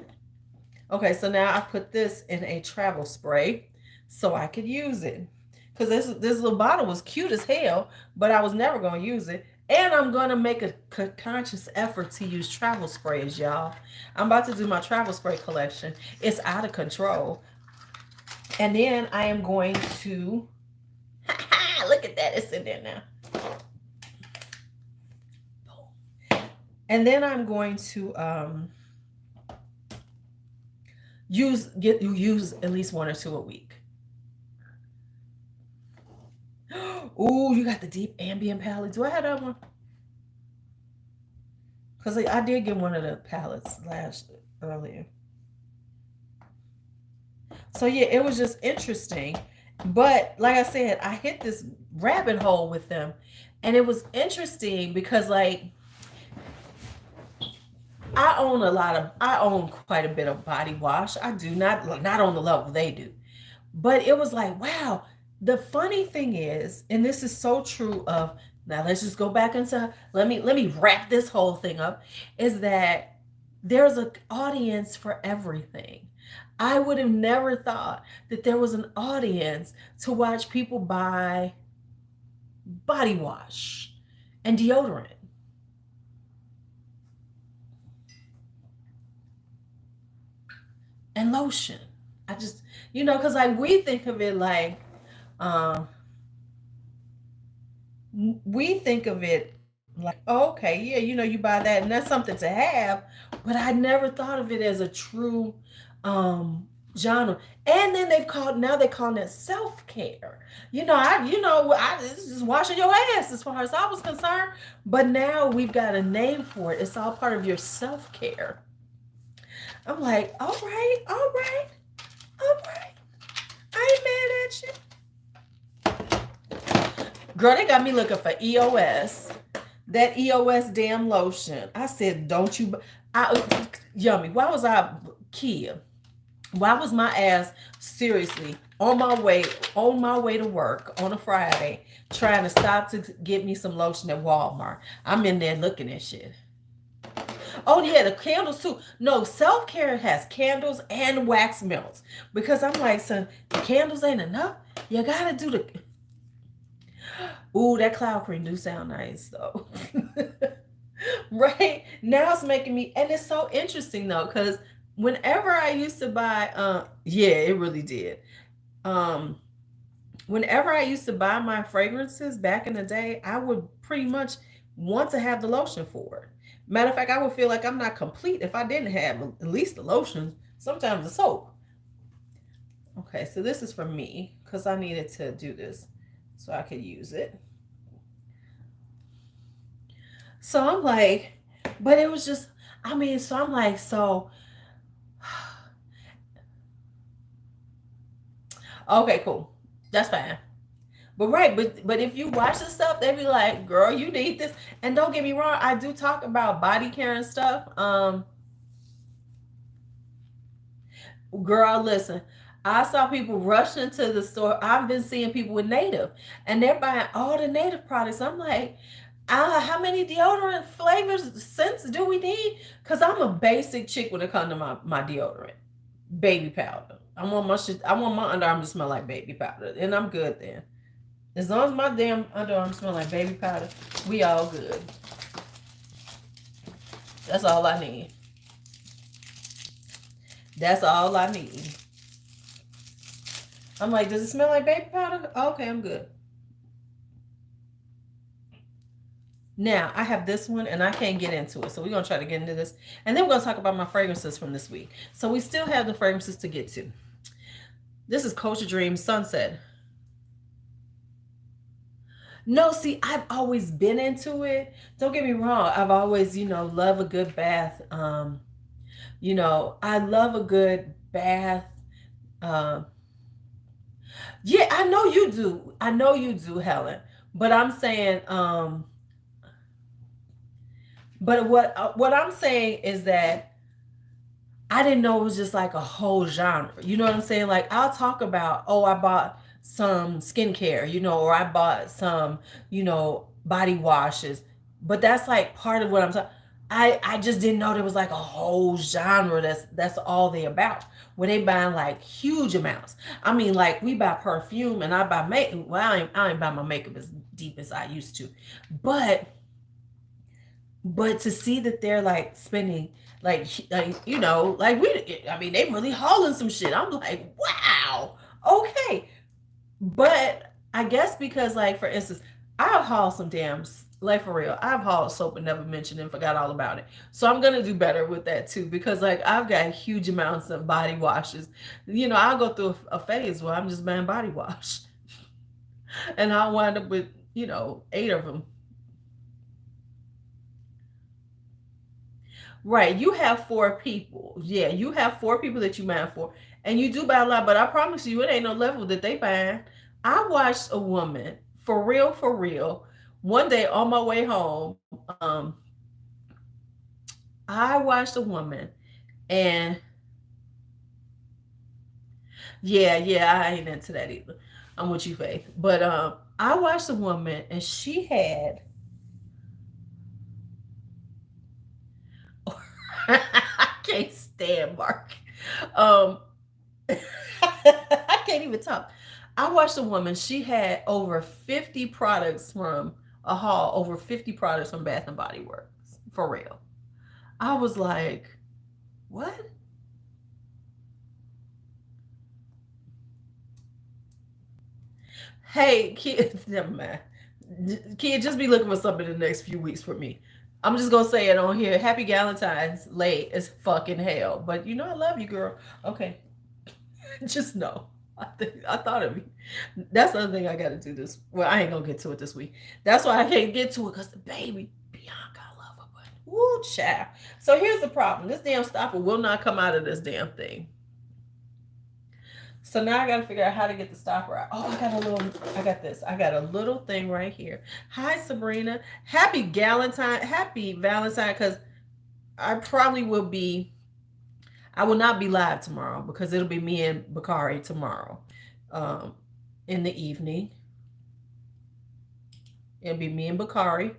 Okay, so now I put this in a travel spray so I could use it. Because this little bottle was cute as hell, but I was never going to use it. And I'm going to make a conscious effort to use travel sprays, y'all. I'm about to do my travel spray collection. It's out of control. And then I am going to... Look at that. It's in there now. And then I'm going to use at least one or two a week. Ooh, you got the deep ambient palette. Do I have that one? Because I did get one of the palettes earlier. So yeah, it was just interesting. But like I said, I hit this rabbit hole with them. And it was interesting because, like, I own quite a bit of body wash. I do not on the level they do. But it was like, wow. The funny thing is, and this is so true of Now let's just go back into, let me wrap this whole thing up, is that there's an audience for everything. I would have never thought that there was an audience to watch people buy body wash and deodorant and lotion. I just, because like we think of it like, um, we think of it like, oh, okay, yeah, you buy that and that's something to have, but I never thought of it as a true genre. And then they're calling it self-care. It's just washing your ass as far as I was concerned. But now we've got a name for it. It's all part of your self-care. I'm like, all right, all right, all right. I ain't mad at you. Girl, they got me looking for EOS. That EOS damn lotion. I said, don't you. Yummy. Why was I, Kia? Why was my ass seriously on my way to work on a Friday trying to stop to get me some lotion at Walmart? I'm in there looking at shit. Oh yeah, the candles too. No, self-care has candles and wax melts. Because I'm like, son, the candles ain't enough. You gotta do the. Ooh, that cloud cream do sound nice though. Right? Now it's making me, and it's so interesting though, because whenever I used to buy, yeah, it really did. Um, Whenever I used to buy my fragrances back in the day, I would pretty much want to have the lotion for it. Matter of fact, I would feel like I'm not complete if I didn't have at least the lotion, sometimes the soap. Okay, so this is for me because I needed to do this so I could use it. So I'm like, but it was just, so I'm like, so, okay, cool. That's fine. But right, but if you watch the stuff, they be like, "Girl, you need this." And don't get me wrong, I do talk about body care and stuff. Girl, listen, I saw people rush into the store. I've been seeing people with native, and they're buying all the native products. I'm like, how many deodorant flavors, scents do we need? Because I'm a basic chick when it comes to my deodorant, baby powder. I want my underarm to smell like baby powder, and I'm good then. As long as my damn underarms smell like baby powder, we all good. That's all I need. That's all I need. I'm like, does it smell like baby powder? Okay, I'm good. Now, I have this one and I can't get into it. So we're going to try to get into this. And then we're going to talk about my fragrances from this week. So we still have the fragrances to get to. This is Culture Dream Sunset. No, see, I've always been into it. Don't get me wrong. I've always, love a good bath. I love a good bath. Um, yeah, I know you do. I know you do, Helen. But I'm saying, but what I'm saying is that I didn't know it was just like a whole genre. You know what I'm saying? Like I'll talk about, oh, I bought some skincare, or I bought some, body washes. But that's like part of what I'm talking. I just didn't know there was like a whole genre that's all they about. Where they buying like huge amounts. I mean, like we buy perfume and I buy makeup. Well, I ain't buy my makeup as deep as I used to, but to see that they're like spending like they really hauling some shit. I'm like, wow, okay. But I guess because like for instance, I've hauled some damn, like for real, I've hauled soap and never mentioned and forgot all about it. So I'm gonna do better with that too, because like I've got huge amounts of body washes. I'll go through a phase where I'm just buying body wash, and I'll wind up with 8 of them. Right. You have 4 people. Yeah, you have 4 people that you mind for. And you do buy a lot, but I promise you it ain't no level that they buying. I watched a woman, for real, one day on my way home. I watched a woman and yeah, I ain't into that either. I'm with you, Faith. But I watched a woman and she had I can't stand Mark. Um I can't even talk. I watched a woman, she had over 50 products from a haul, over 50 products from Bath and Body Works. For real. I was like, what? Hey, kid, never mind. Kid, just be looking for something in the next few weeks for me. I'm just gonna say it on here. Happy Valentine's late as fucking hell. But you know I love you, girl. Okay. Just know. I thought of you. That's the other thing I gotta do this. Well, I ain't gonna get to it this week. That's why I can't get to it, because the baby, Bianca, I love her, but woo child. So here's the problem. This damn stopper will not come out of this damn thing. So now I gotta figure out how to get the stopper out. Oh, I got this. I got a little thing right here. Hi, Sabrina. Happy Valentine, because I will not be live tomorrow because it'll be me and Bakari tomorrow. Um, in the evening. It'll be me and Bakari.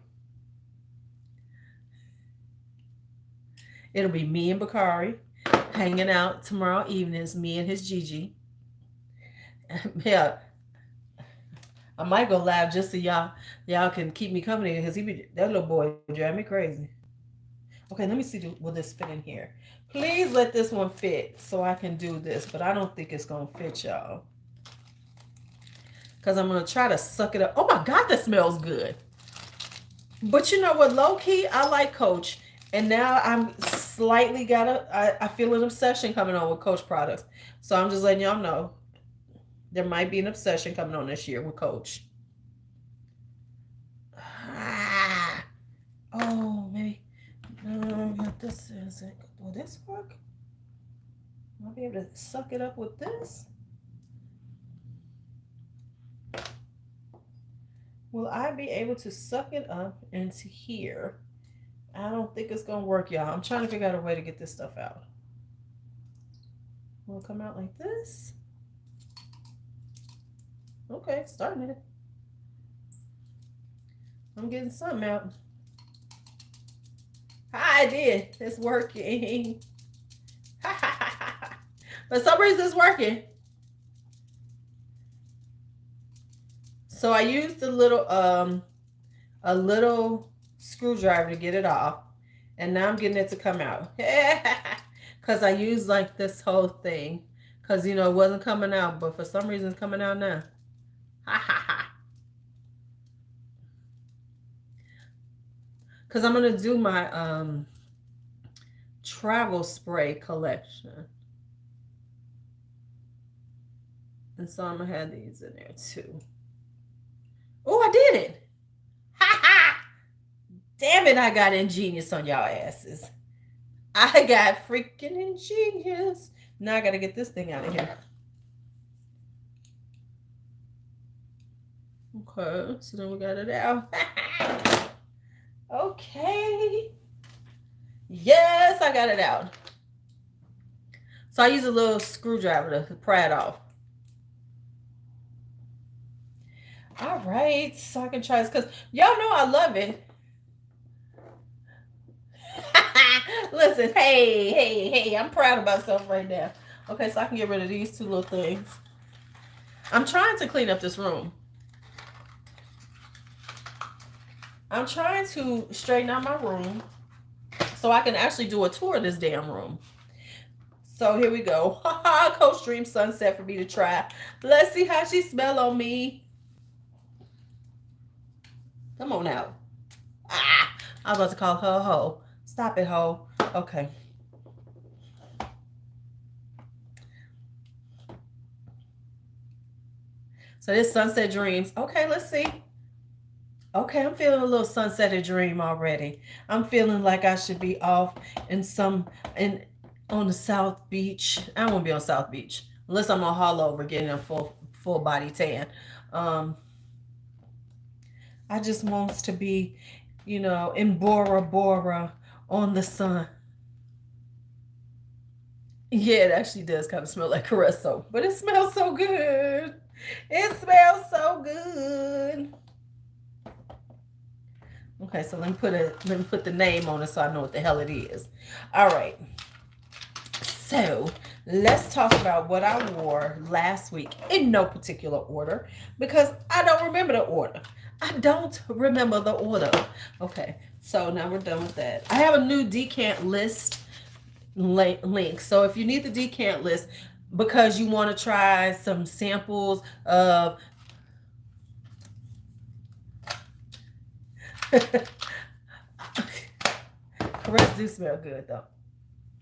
It'll be me and Bakari hanging out tomorrow evening. It's me and his Gigi. Yeah, I might go live just so y'all can keep me company, because that little boy drive me crazy. Okay, let me see. Will this fit in here? Please let this one fit so I can do this, but I don't think it's gonna fit, y'all. Because I'm gonna try to suck it up. Oh my God, that smells good. But you know what? Low key, I like Coach, and now I'm slightly I feel an obsession coming on with Coach products. So I'm just letting y'all know there might be an obsession coming on this year with Coach. Ah. Oh, maybe. This is it. Will this work? I'll be able to suck it up with this. Will I be able to suck it up into here? I don't think it's gonna work, y'all. I'm trying to figure out a way to get this stuff out. Will it come out like this? Okay, starting it. I'm getting something out. I did. It's working. For some reason, it's working. So I used a little screwdriver to get it off, and now I'm getting it to come out. Because I used like this whole thing, because it wasn't coming out, but for some reason it's coming out now. Because I'm gonna do my travel spray collection, and so I'm gonna have these in there too. Oh, I did it! Damn it, I got ingenious on y'all asses. I got freaking ingenious. Now I gotta get this thing out of here. Okay, so then we got it out. Okay. Yes, I got it out. So I use a little screwdriver to pry it off. All right, so I can try this, because y'all know I love it. Listen, hey, I'm proud of myself right now. Okay, so I can get rid of these two little things. I'm trying to clean up this room. I'm trying to straighten out my room so I can actually do a tour of this damn room. So here we go. Coach Dream Sunset for me to try. Let's see how she smell on me. Come on out. I was about to call her a hoe. Stop it, hoe. Okay. So this Sunset Dreams. Okay, let's see. Okay, I'm feeling a little sunsetted dream already. I'm feeling like I should be off on the South Beach. I don't want to be on South Beach unless I'm on haul over getting a full body tan. I just wants to be, in Bora Bora on the sun. Yeah, it actually does kind of smell like Caress soap, but it smells so good. It smells so good. Okay, so let me put the name on it so I know what the hell it is. All right. So let's talk about what I wore last week in no particular order because I don't remember the order. I don't remember the order. Okay, so now we're done with that. I have a new Decant list link. So if you need the Decant list because you want to try some samples of Caress do smell good though.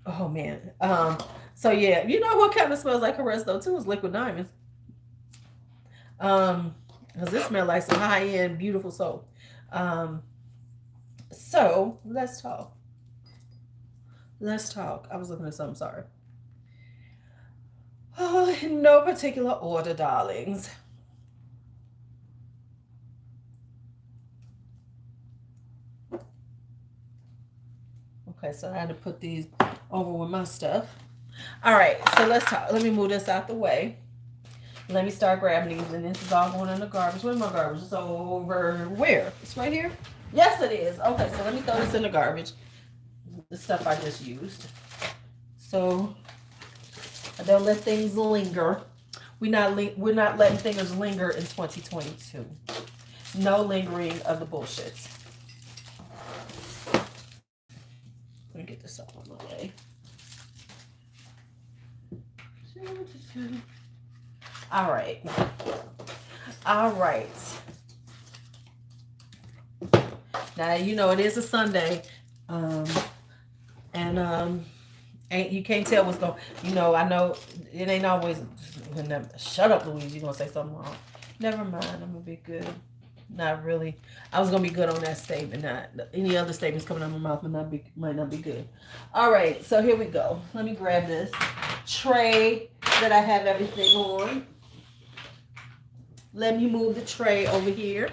Oh man. So yeah, you know what kind of smells like Caress though too is liquid diamonds. Because this smells like some high end beautiful soap. Um, so let's talk. Let's talk. I was looking at something. Sorry. Oh, in no particular order, darlings. Okay, so I had to put these over with my stuff. All right, so let's talk. Let me move this out the way. Let me start grabbing these, and this is all going in the garbage. Where's my garbage? It's over where? It's right here? Yes, it is. Okay, so let me throw this in the garbage. The stuff I just used. So I don't let things linger. We're not letting things linger in 2022. No lingering of the bullshits. Let me get this up on the way. All right. All right. Now, you know, it is a Sunday. And you can't tell what's going, I know it ain't always, shut up, Louise, you're going to say something wrong. Never mind, I'm going to be good. Not really. I was going to be good on that statement. Not any other statements coming out of my mouth might not be good. All right, so here we go. Let me grab this tray that I have everything on. Let me move the tray over here.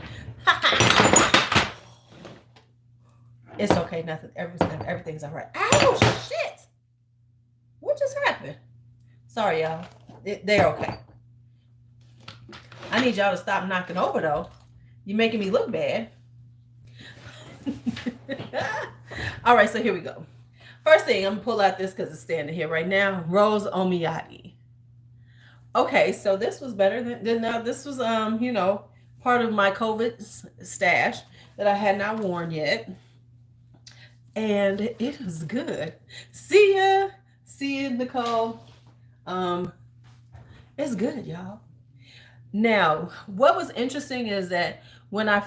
It's okay, nothing. Everything's all right. Ow, shit! What just happened? Sorry, y'all. They're okay. I need y'all to stop knocking over, though. You're making me look bad. All right, so here we go. First thing, I'm going to pull out this because it's standing here right now. Rose Omiyagi. Okay, so this was better than this was, part of my COVID stash that I had not worn yet. And it was good. See ya, Nicole. It's good, y'all. Now, what was interesting is that when I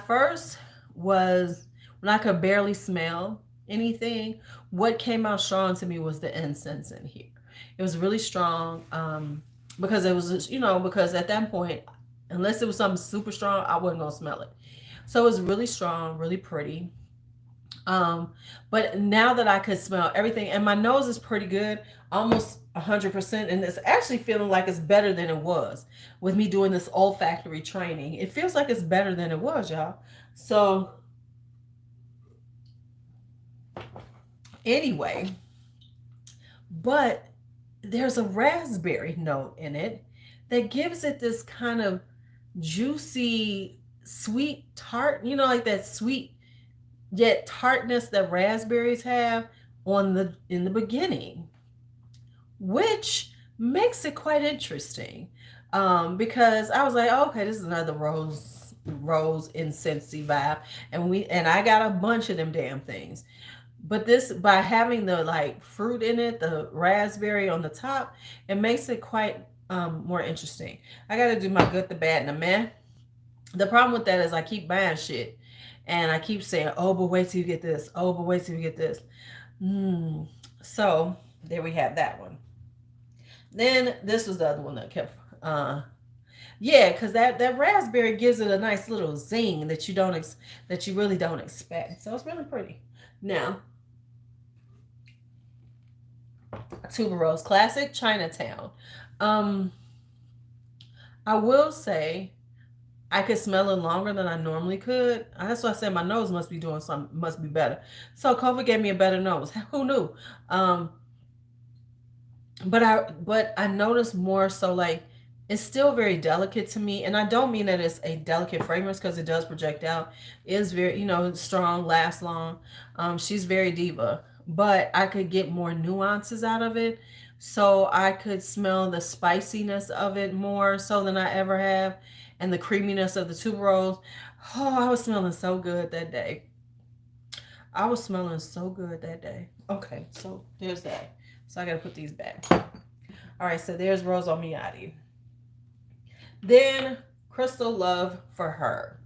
could barely smell anything, what came out strong to me was the incense in here. It was really strong because it was, because at that point, unless it was something super strong, I wasn't going to smell it. So it was really strong, really pretty. But now that I could smell everything, and my nose is pretty good, almost 100%, and it's actually feeling like it's better than it was with me doing this olfactory training. It feels like it's better than it was, y'all. So anyway, but there's a raspberry note in it that gives it this kind of juicy, sweet tart, like that sweet yet tartness that raspberries have in the beginning, which makes it quite interesting. Because I was like, oh, okay, this is another rose incensey vibe, and I got a bunch of them damn things. But this, by having the like fruit in it, the raspberry on the top, it makes it quite more interesting. I got to do my good, the bad, and the meh. The problem with that is I keep buying shit. And I keep saying, oh, but wait till you get this. Oh, but wait till you get this. So there we have that one. Then this was the other one that kept, because that raspberry gives it a nice little zing that you really don't expect. So it's really pretty. Now, Tuberose Classic Chinatown. I will say I could smell it longer than I normally could. That's why I said my nose must be doing something, must be better. So COVID gave me a better nose. Who knew? But I noticed more so like it's still very delicate to me. And I don't mean that it's a delicate fragrance, because it does project out. It is very, strong, lasts long. She's very diva, but I could get more nuances out of it. So I could smell the spiciness of it more so than I ever have, and the creaminess of the tuberose. Oh, I was smelling so good that day. I was smelling so good that day. Okay, so there's that. So I gotta put these back. All right, so there's Rose Omiati. Then Crystal Love for Her.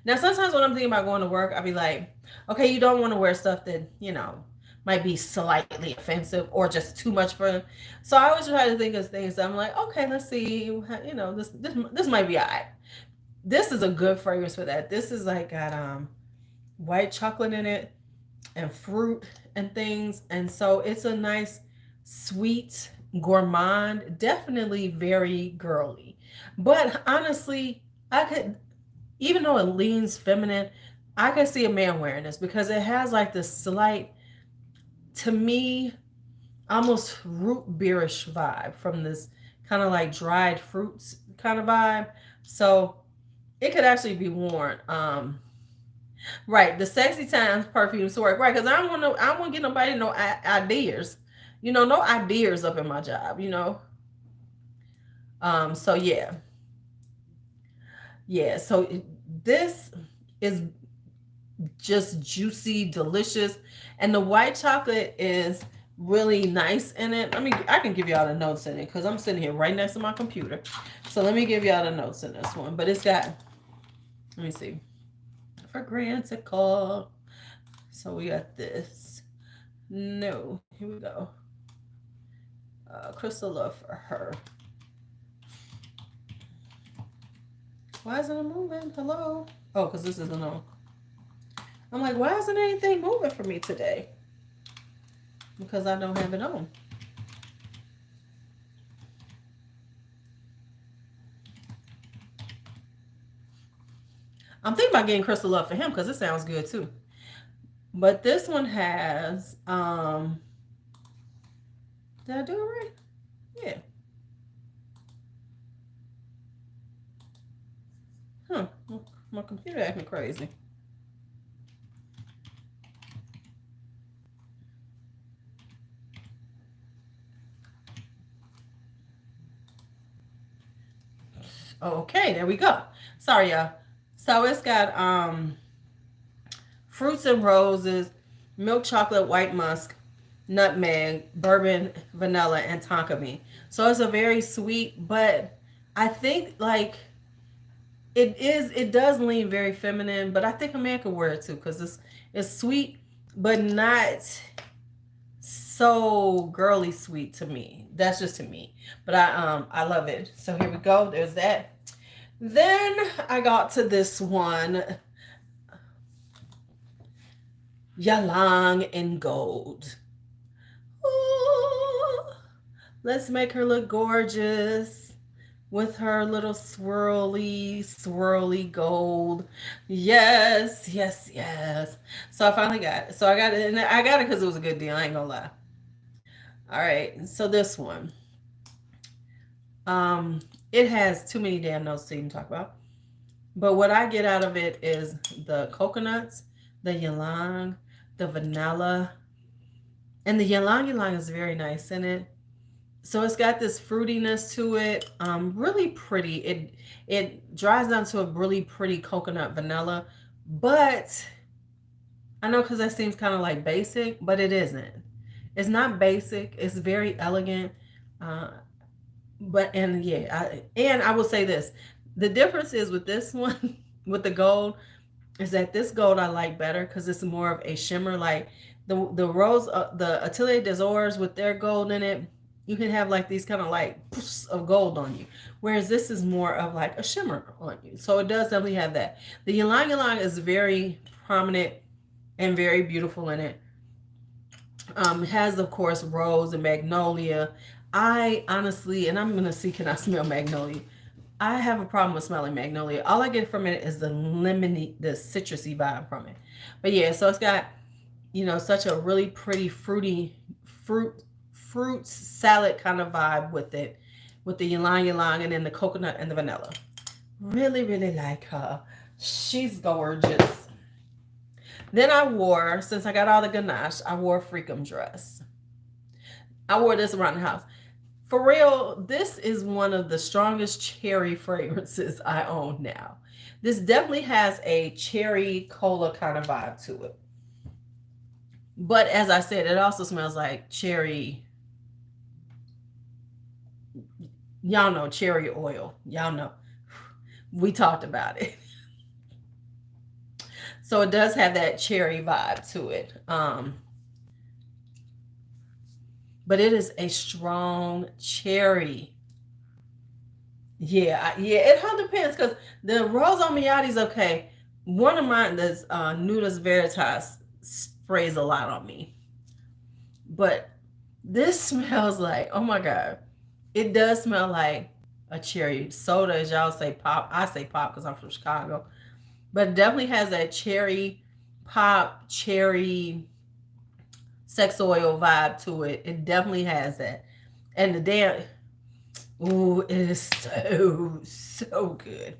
Now, sometimes when I'm thinking about going to work, I'll be like, okay, you don't want to wear stuff that, might be slightly offensive or just too much for them. So I always try to think of things that I'm like, okay, let's see, this might be all right. This is a good fragrance for that. This is like got white chocolate in it and fruit and things. And so it's a nice, sweet, gourmand, definitely very girly. But honestly, I could, even though it leans feminine, I could see a man wearing this because it has like this slight, to me, almost root beerish vibe from this kind of like dried fruits kind of vibe. So it could actually be worn. Right, the sexy times perfumes to work. Right, because I don't want to get nobody no ideas. No ideas up in my job. So yeah. So this is just juicy, delicious, and the white chocolate is really nice in it. I can give y'all the notes in it because I'm sitting here right next to my computer. So let me give y'all the notes in this one. But it's got, let me see, fragrantical. So we got this. No, here we go. Crystal Love for Her. Why isn't it moving? Hello? Oh, because this isn't on. I'm like, why isn't anything moving for me today? Because I don't have it on. I'm thinking about getting Crystal Love for him because it sounds good too. But this one has, did I do it right? Yeah. Huh. My computer acting crazy. Okay, there we go. Sorry, y'all. So it's got fruits and roses, milk chocolate, white musk, nutmeg, bourbon, vanilla, and tonka bean. So it's a very sweet, but I think like it does lean very feminine, but I think a man could wear it too because it's sweet, but not so girly sweet to me. That's just to me. But I love it. So here we go. There's that. Then I got to this one, Ylang in Gold. Ooh, let's make her look gorgeous with her little swirly gold. Yes. So I finally got it. So I got it, and I got it because it was a good deal. I ain't gonna lie. All right. So this one, it has too many damn notes to even talk about. But what I get out of it is the coconuts, the ylang, the vanilla, and the ylang is very nice in it. So it's got this fruitiness to it. Really pretty. It dries down to a really pretty coconut vanilla, but I know because that seems kind of like basic, but it isn't. It's not basic. It's very elegant. Uh, and I will say this: the difference is with this one, with the gold, is that this gold I like better because it's more of a shimmer. Like the rose, the Atelier des Ors with their gold in it, you can have like these kind of like poofs of gold on you, whereas this is more of like a shimmer on you. So it does definitely have that. The ylang is very prominent and very beautiful in it. It has, of course, rose and magnolia. I honestly, and I'm gonna see, can I smell magnolia? I have a problem with smelling magnolia. All I get from it is the lemony, the citrusy vibe from it. But yeah, so it's got, such a really pretty fruit salad kind of vibe with it. with the ylang ylang and then the coconut and the vanilla. Really, really like her. She's gorgeous. Then I wore, since I got all the ganache, I wore a Freakum dress. I wore this around the house. For real, this is one of the strongest cherry fragrances I own now. This definitely has a cherry cola kind of vibe to it. But as I said, it also smells like cherry. Y'all know cherry oil. Y'all know. We talked about it. So it does have that cherry vibe to it. But it is a strong cherry. Yeah, it all depends because the Rose Miati is okay. One of mine, that's Nudus Veritas, sprays a lot on me. But this smells like, oh my God. It does smell like a cherry soda, as y'all say pop. I say pop because I'm from Chicago. But it definitely has that cherry pop, cherry sex oil vibe to it. It definitely has that. And the damn, ooh, it is so good.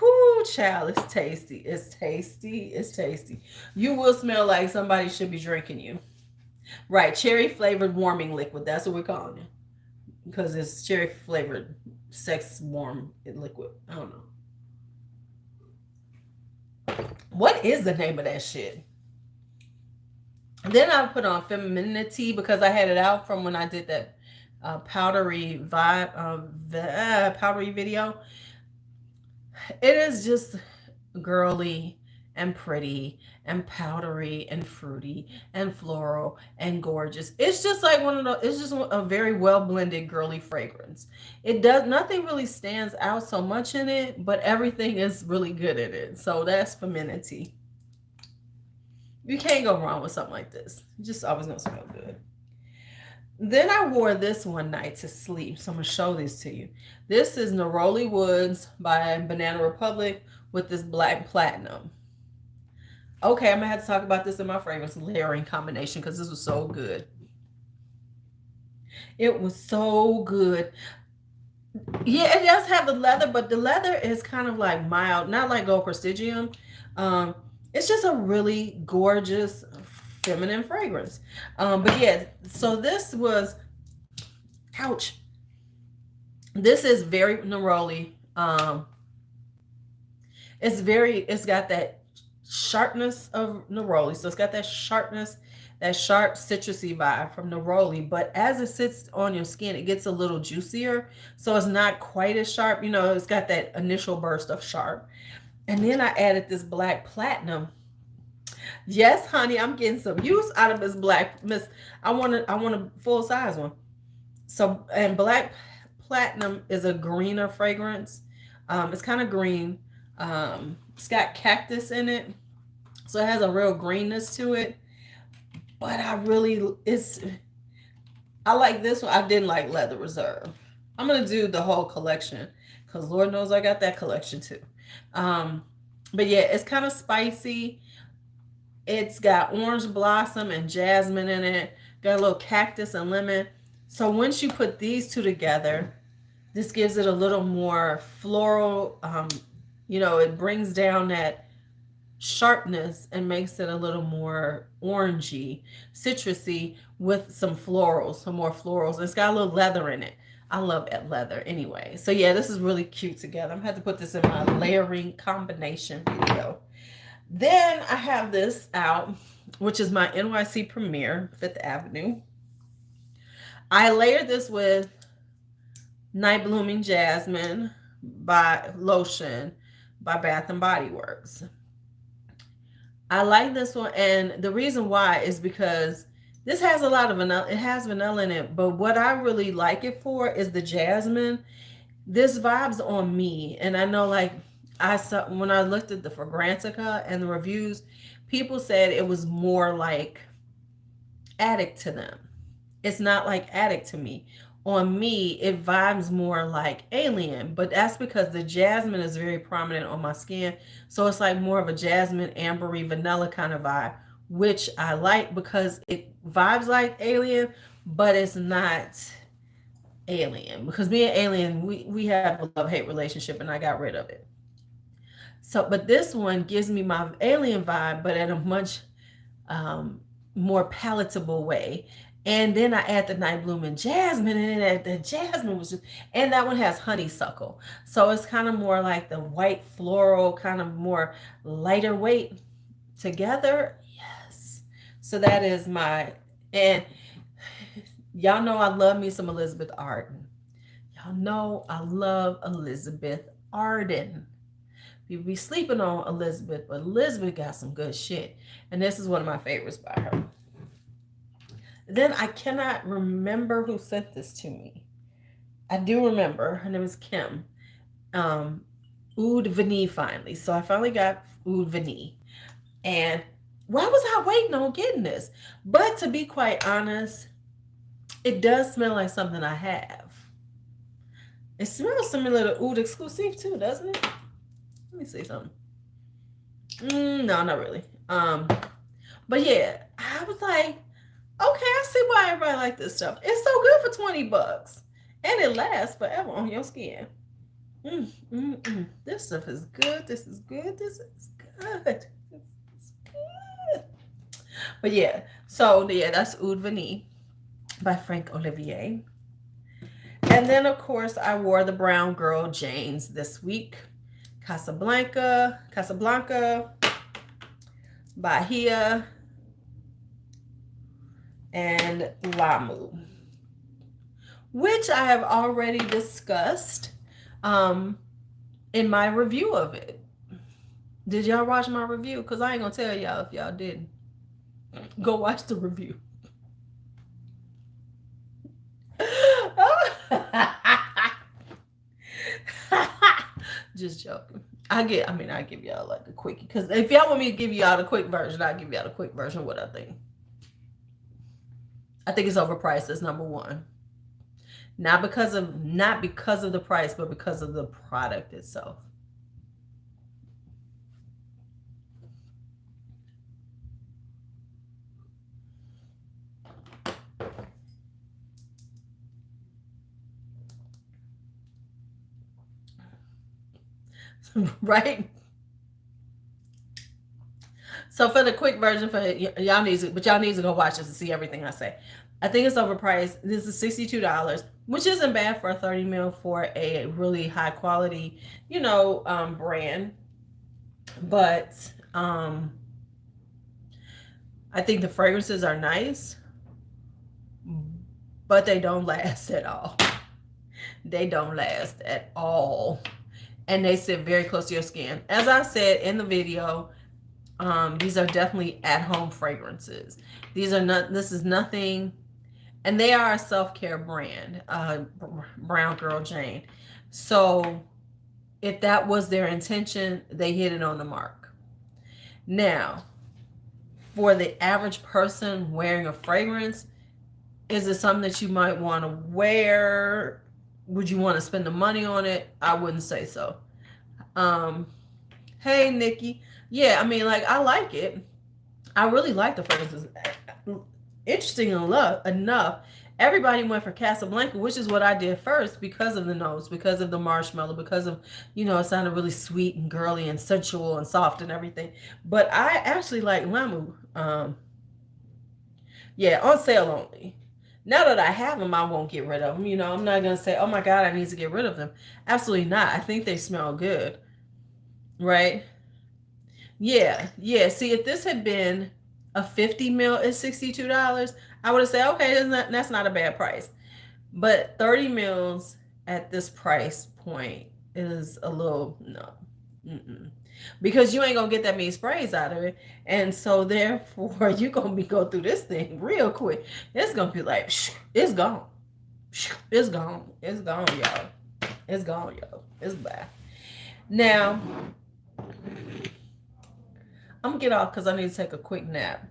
Whoo, child, it's tasty. It's tasty. It's tasty. You will smell like somebody should be drinking you. Right, cherry flavored warming liquid. That's what we're calling it. Because it's cherry flavored sex warm liquid. I don't know. What is the name of that shit? Then I put on Femininity because I had it out from when I did that powdery vibe, powdery video. It is just girly and pretty and powdery and fruity and floral and gorgeous. It's just like it's just a very well blended girly fragrance. It does, nothing really stands out so much in it, but everything is really good in it. So that's Femininity. You can't go wrong with something like this. It's just always gonna smell good. Then I wore this one night to sleep. So I'm gonna show this to you. This is Neroli Woods by Banana Republic with this black platinum. Okay, I'm gonna have to talk about this in my fragrance layering combination because this was so good. It was so good. Yeah, it does have the leather, but the leather is kind of like mild, not like Gold Prestigium. It's just a really gorgeous feminine fragrance. But yeah, so this was, ouch. This is very Neroli. It's got that sharpness of Neroli. So it's got that sharpness, that sharp citrusy vibe from Neroli. But as it sits on your skin, it gets a little juicier. So it's not quite as sharp. You know, it's got that initial burst of sharp. And then I added this black platinum. Yes, honey, I'm getting some use out of this black. I want a full size one. So, and black platinum is a greener fragrance. It's kind of green. It's got cactus in it, so it has a real greenness to it. But I like this one. I didn't like Leather Reserve. I'm gonna do the whole collection because Lord knows I got that collection too. But yeah, it's kind of spicy. It's got orange blossom and jasmine in it. Got a little cactus and lemon. So once you put these two together, this gives it a little more floral. It brings down that sharpness and makes it a little more orangey, citrusy with some florals, some more florals. It's got a little leather in it. I love that leather anyway. So yeah, this is really cute together. I'm gonna have to put this in my layering combination video. Then I have this out, which is my NYC Premiere, Fifth Avenue. I layered this with Night Blooming Jasmine by Lotion by Bath and Body Works. I like this one, and the reason why is because this has a lot of vanilla. It has vanilla in it, but what I really like it for is the jasmine. This vibes on me, and I know, like, I saw when I looked at the Fragrantica and the reviews, people said it was more like Addict to them. It's not like Addict to me. On me, it vibes more like Alien, but that's because the jasmine is very prominent on my skin. So it's like more of a jasmine, ambery, vanilla kind of vibe, which I like because it vibes like Alien, but it's not Alien, because me and Alien, we have a love-hate relationship, and I got rid of it. So, but this one gives me my Alien vibe, but in a much um, more palatable way. And then I add the night bloom and jasmine, and the jasmine was just, and that one has honeysuckle. So it's kind of more like the white floral, kind of more lighter weight together. Yes. So that is my, and y'all know I love me some Elizabeth Arden. Y'all know I love Elizabeth Arden. People be sleeping on Elizabeth, but Elizabeth got some good shit. And this is one of my favorites by her. Then I cannot remember who sent this to me. I do remember. Her name is Kim. Oud Vanille finally. So I finally got Oud Vanille. And why was I waiting on getting this? But to be quite honest, it does smell like something I have. It smells similar to Oud Exclusive too, doesn't it? Let me see something. No, not really. But yeah, I was like, okay, I see why everybody like this stuff. It's so good for $20, and it lasts forever on your skin. This stuff is good. This is good. This is good. This is good. But yeah, so yeah, that's Oud Vanille by Frank Olivier. And then of course I wore the Brown Girl Janes this week. Casablanca, Bahia, and Lamu, which I have already discussed in my review of it. Did y'all watch my review? Because I ain't gonna tell y'all if y'all didn't. Go watch the review. Just joking. I give y'all like a quickie. Because if y'all want me to give y'all the quick version, I'll give y'all the quick version of what I think. I think it's overpriced as number one. Not because of the price, but because of the product itself. Right? So for the quick version, y'all need to go watch this to see everything I say. I think it's overpriced. This is $62, which isn't bad for a 30 ml for a really high quality, brand. But I think the fragrances are nice, but they don't last at all. They don't last at all. And they sit very close to your skin. As I said in the video, these are definitely at-home fragrances. This is nothing, and they are a self-care brand, Brown Girl Jane. So if that was their intention, they hit it on the mark. Now, for the average person wearing a fragrance, is it something that you might want to wear? Would you want to spend the money on it? I wouldn't say so. Hey, Nikki. Yeah, I like it. I really like the fragrances. Interesting enough, everybody went for Casablanca, which is what I did first because of the notes, because of the marshmallow, because of, it sounded really sweet and girly and sensual and soft and everything. But I actually like Lamu. Yeah, on sale only. Now that I have them, I won't get rid of them. I'm not going to say, oh my God, I need to get rid of them. Absolutely not. I think they smell good. Right? Yeah. See, if this had been a 50 mil at $62, I would have said, okay, that's not a bad price. But 30 mils at this price point is a little, no. Because you ain't going to get that many sprays out of it. And so therefore, you're going to go through this thing real quick. It's going to be like, it's gone. It's gone. It's gone, y'all. It's gone, y'all. It's bad. Now, I'm going to get off because I need to take a quick nap.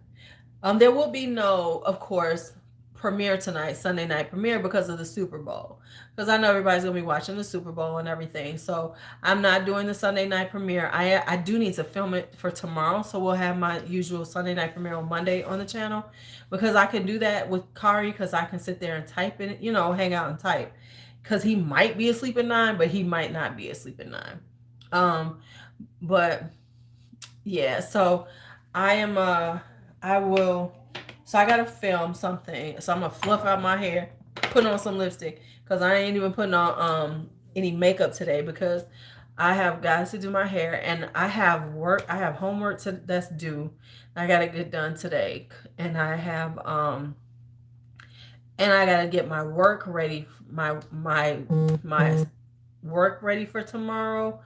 There will be no, of course, premiere tonight, Sunday night premiere, because of the Super Bowl. Because I know everybody's gonna be watching the Super Bowl and everything. So I'm not doing the Sunday night premiere. I do need to film it for tomorrow. So we'll have my usual Sunday night premiere on Monday on the channel. Because I can do that with Kari, because I can sit there and type in, hang out and type. Because he might be asleep at 9, but he might not be asleep at 9. But yeah, so I will, so I gotta film something. So I'm gonna fluff out my hair, put on some lipstick, because I ain't even putting on any makeup today, because I have guys to do my hair, and I have homework that's due. I gotta get done today, and I gotta get my work ready, my work ready for tomorrow,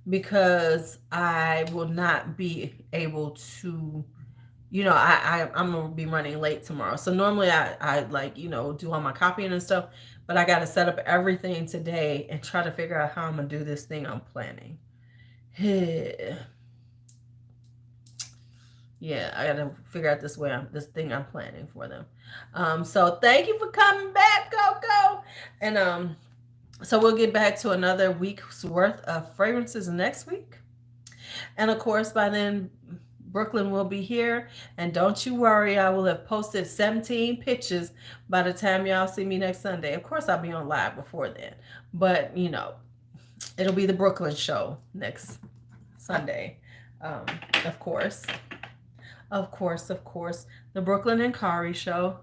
because I will not be able to, I'm gonna be running late tomorrow. So normally I like, do all my copying and stuff, but I gotta set up everything today and try to figure out how I'm gonna do this thing I'm planning. Yeah, I gotta figure out this thing I'm planning for them. So thank you for coming back, Coco. And so we'll get back to another week's worth of fragrances next week. And of course, by then, Brooklyn will be here. And don't you worry, I will have posted 17 pictures by the time y'all see me next Sunday. Of course, I'll be on live before then. But, it'll be the Brooklyn show next Sunday. Of course. The Brooklyn and Kari show.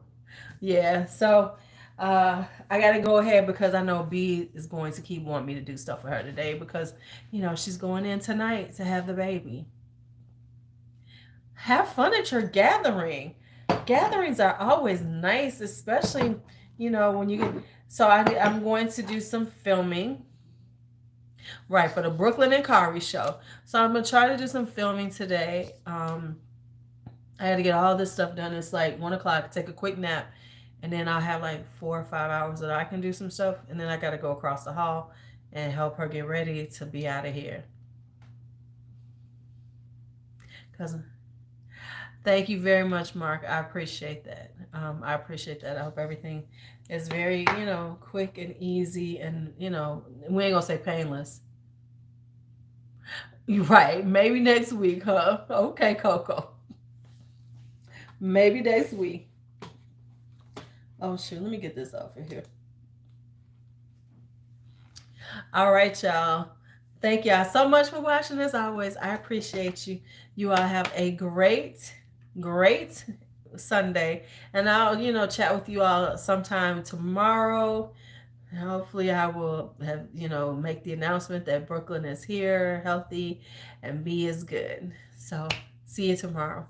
Yeah, so I gotta go ahead, because I know B is going to keep wanting me to do stuff for her today, because she's going in tonight to have the baby. Have fun at your gathering. Gatherings are always nice, especially when you get. So I'm going to do some filming, right, for the Brooklyn and Kari show. So I'm gonna try to do some filming today. I had to get all this stuff done. It's like 1 o'clock. Take a quick nap. And then I'll have like 4 or 5 hours that I can do some stuff. And then I got to go across the hall and help her get ready to be out of here. Thank you very much, Mark. I appreciate that. I hope everything is very, quick and easy, and, we ain't going to say painless. Right. Maybe next week, huh? Okay, Coco. Maybe next week. Oh, shoot. Let me get this off of here. All right, y'all. Thank y'all so much for watching. As always, I appreciate you. You all have a great Sunday. And I'll, chat with you all sometime tomorrow. Hopefully I will have, make the announcement that Brooklyn is here, healthy, and B is good. So see you tomorrow.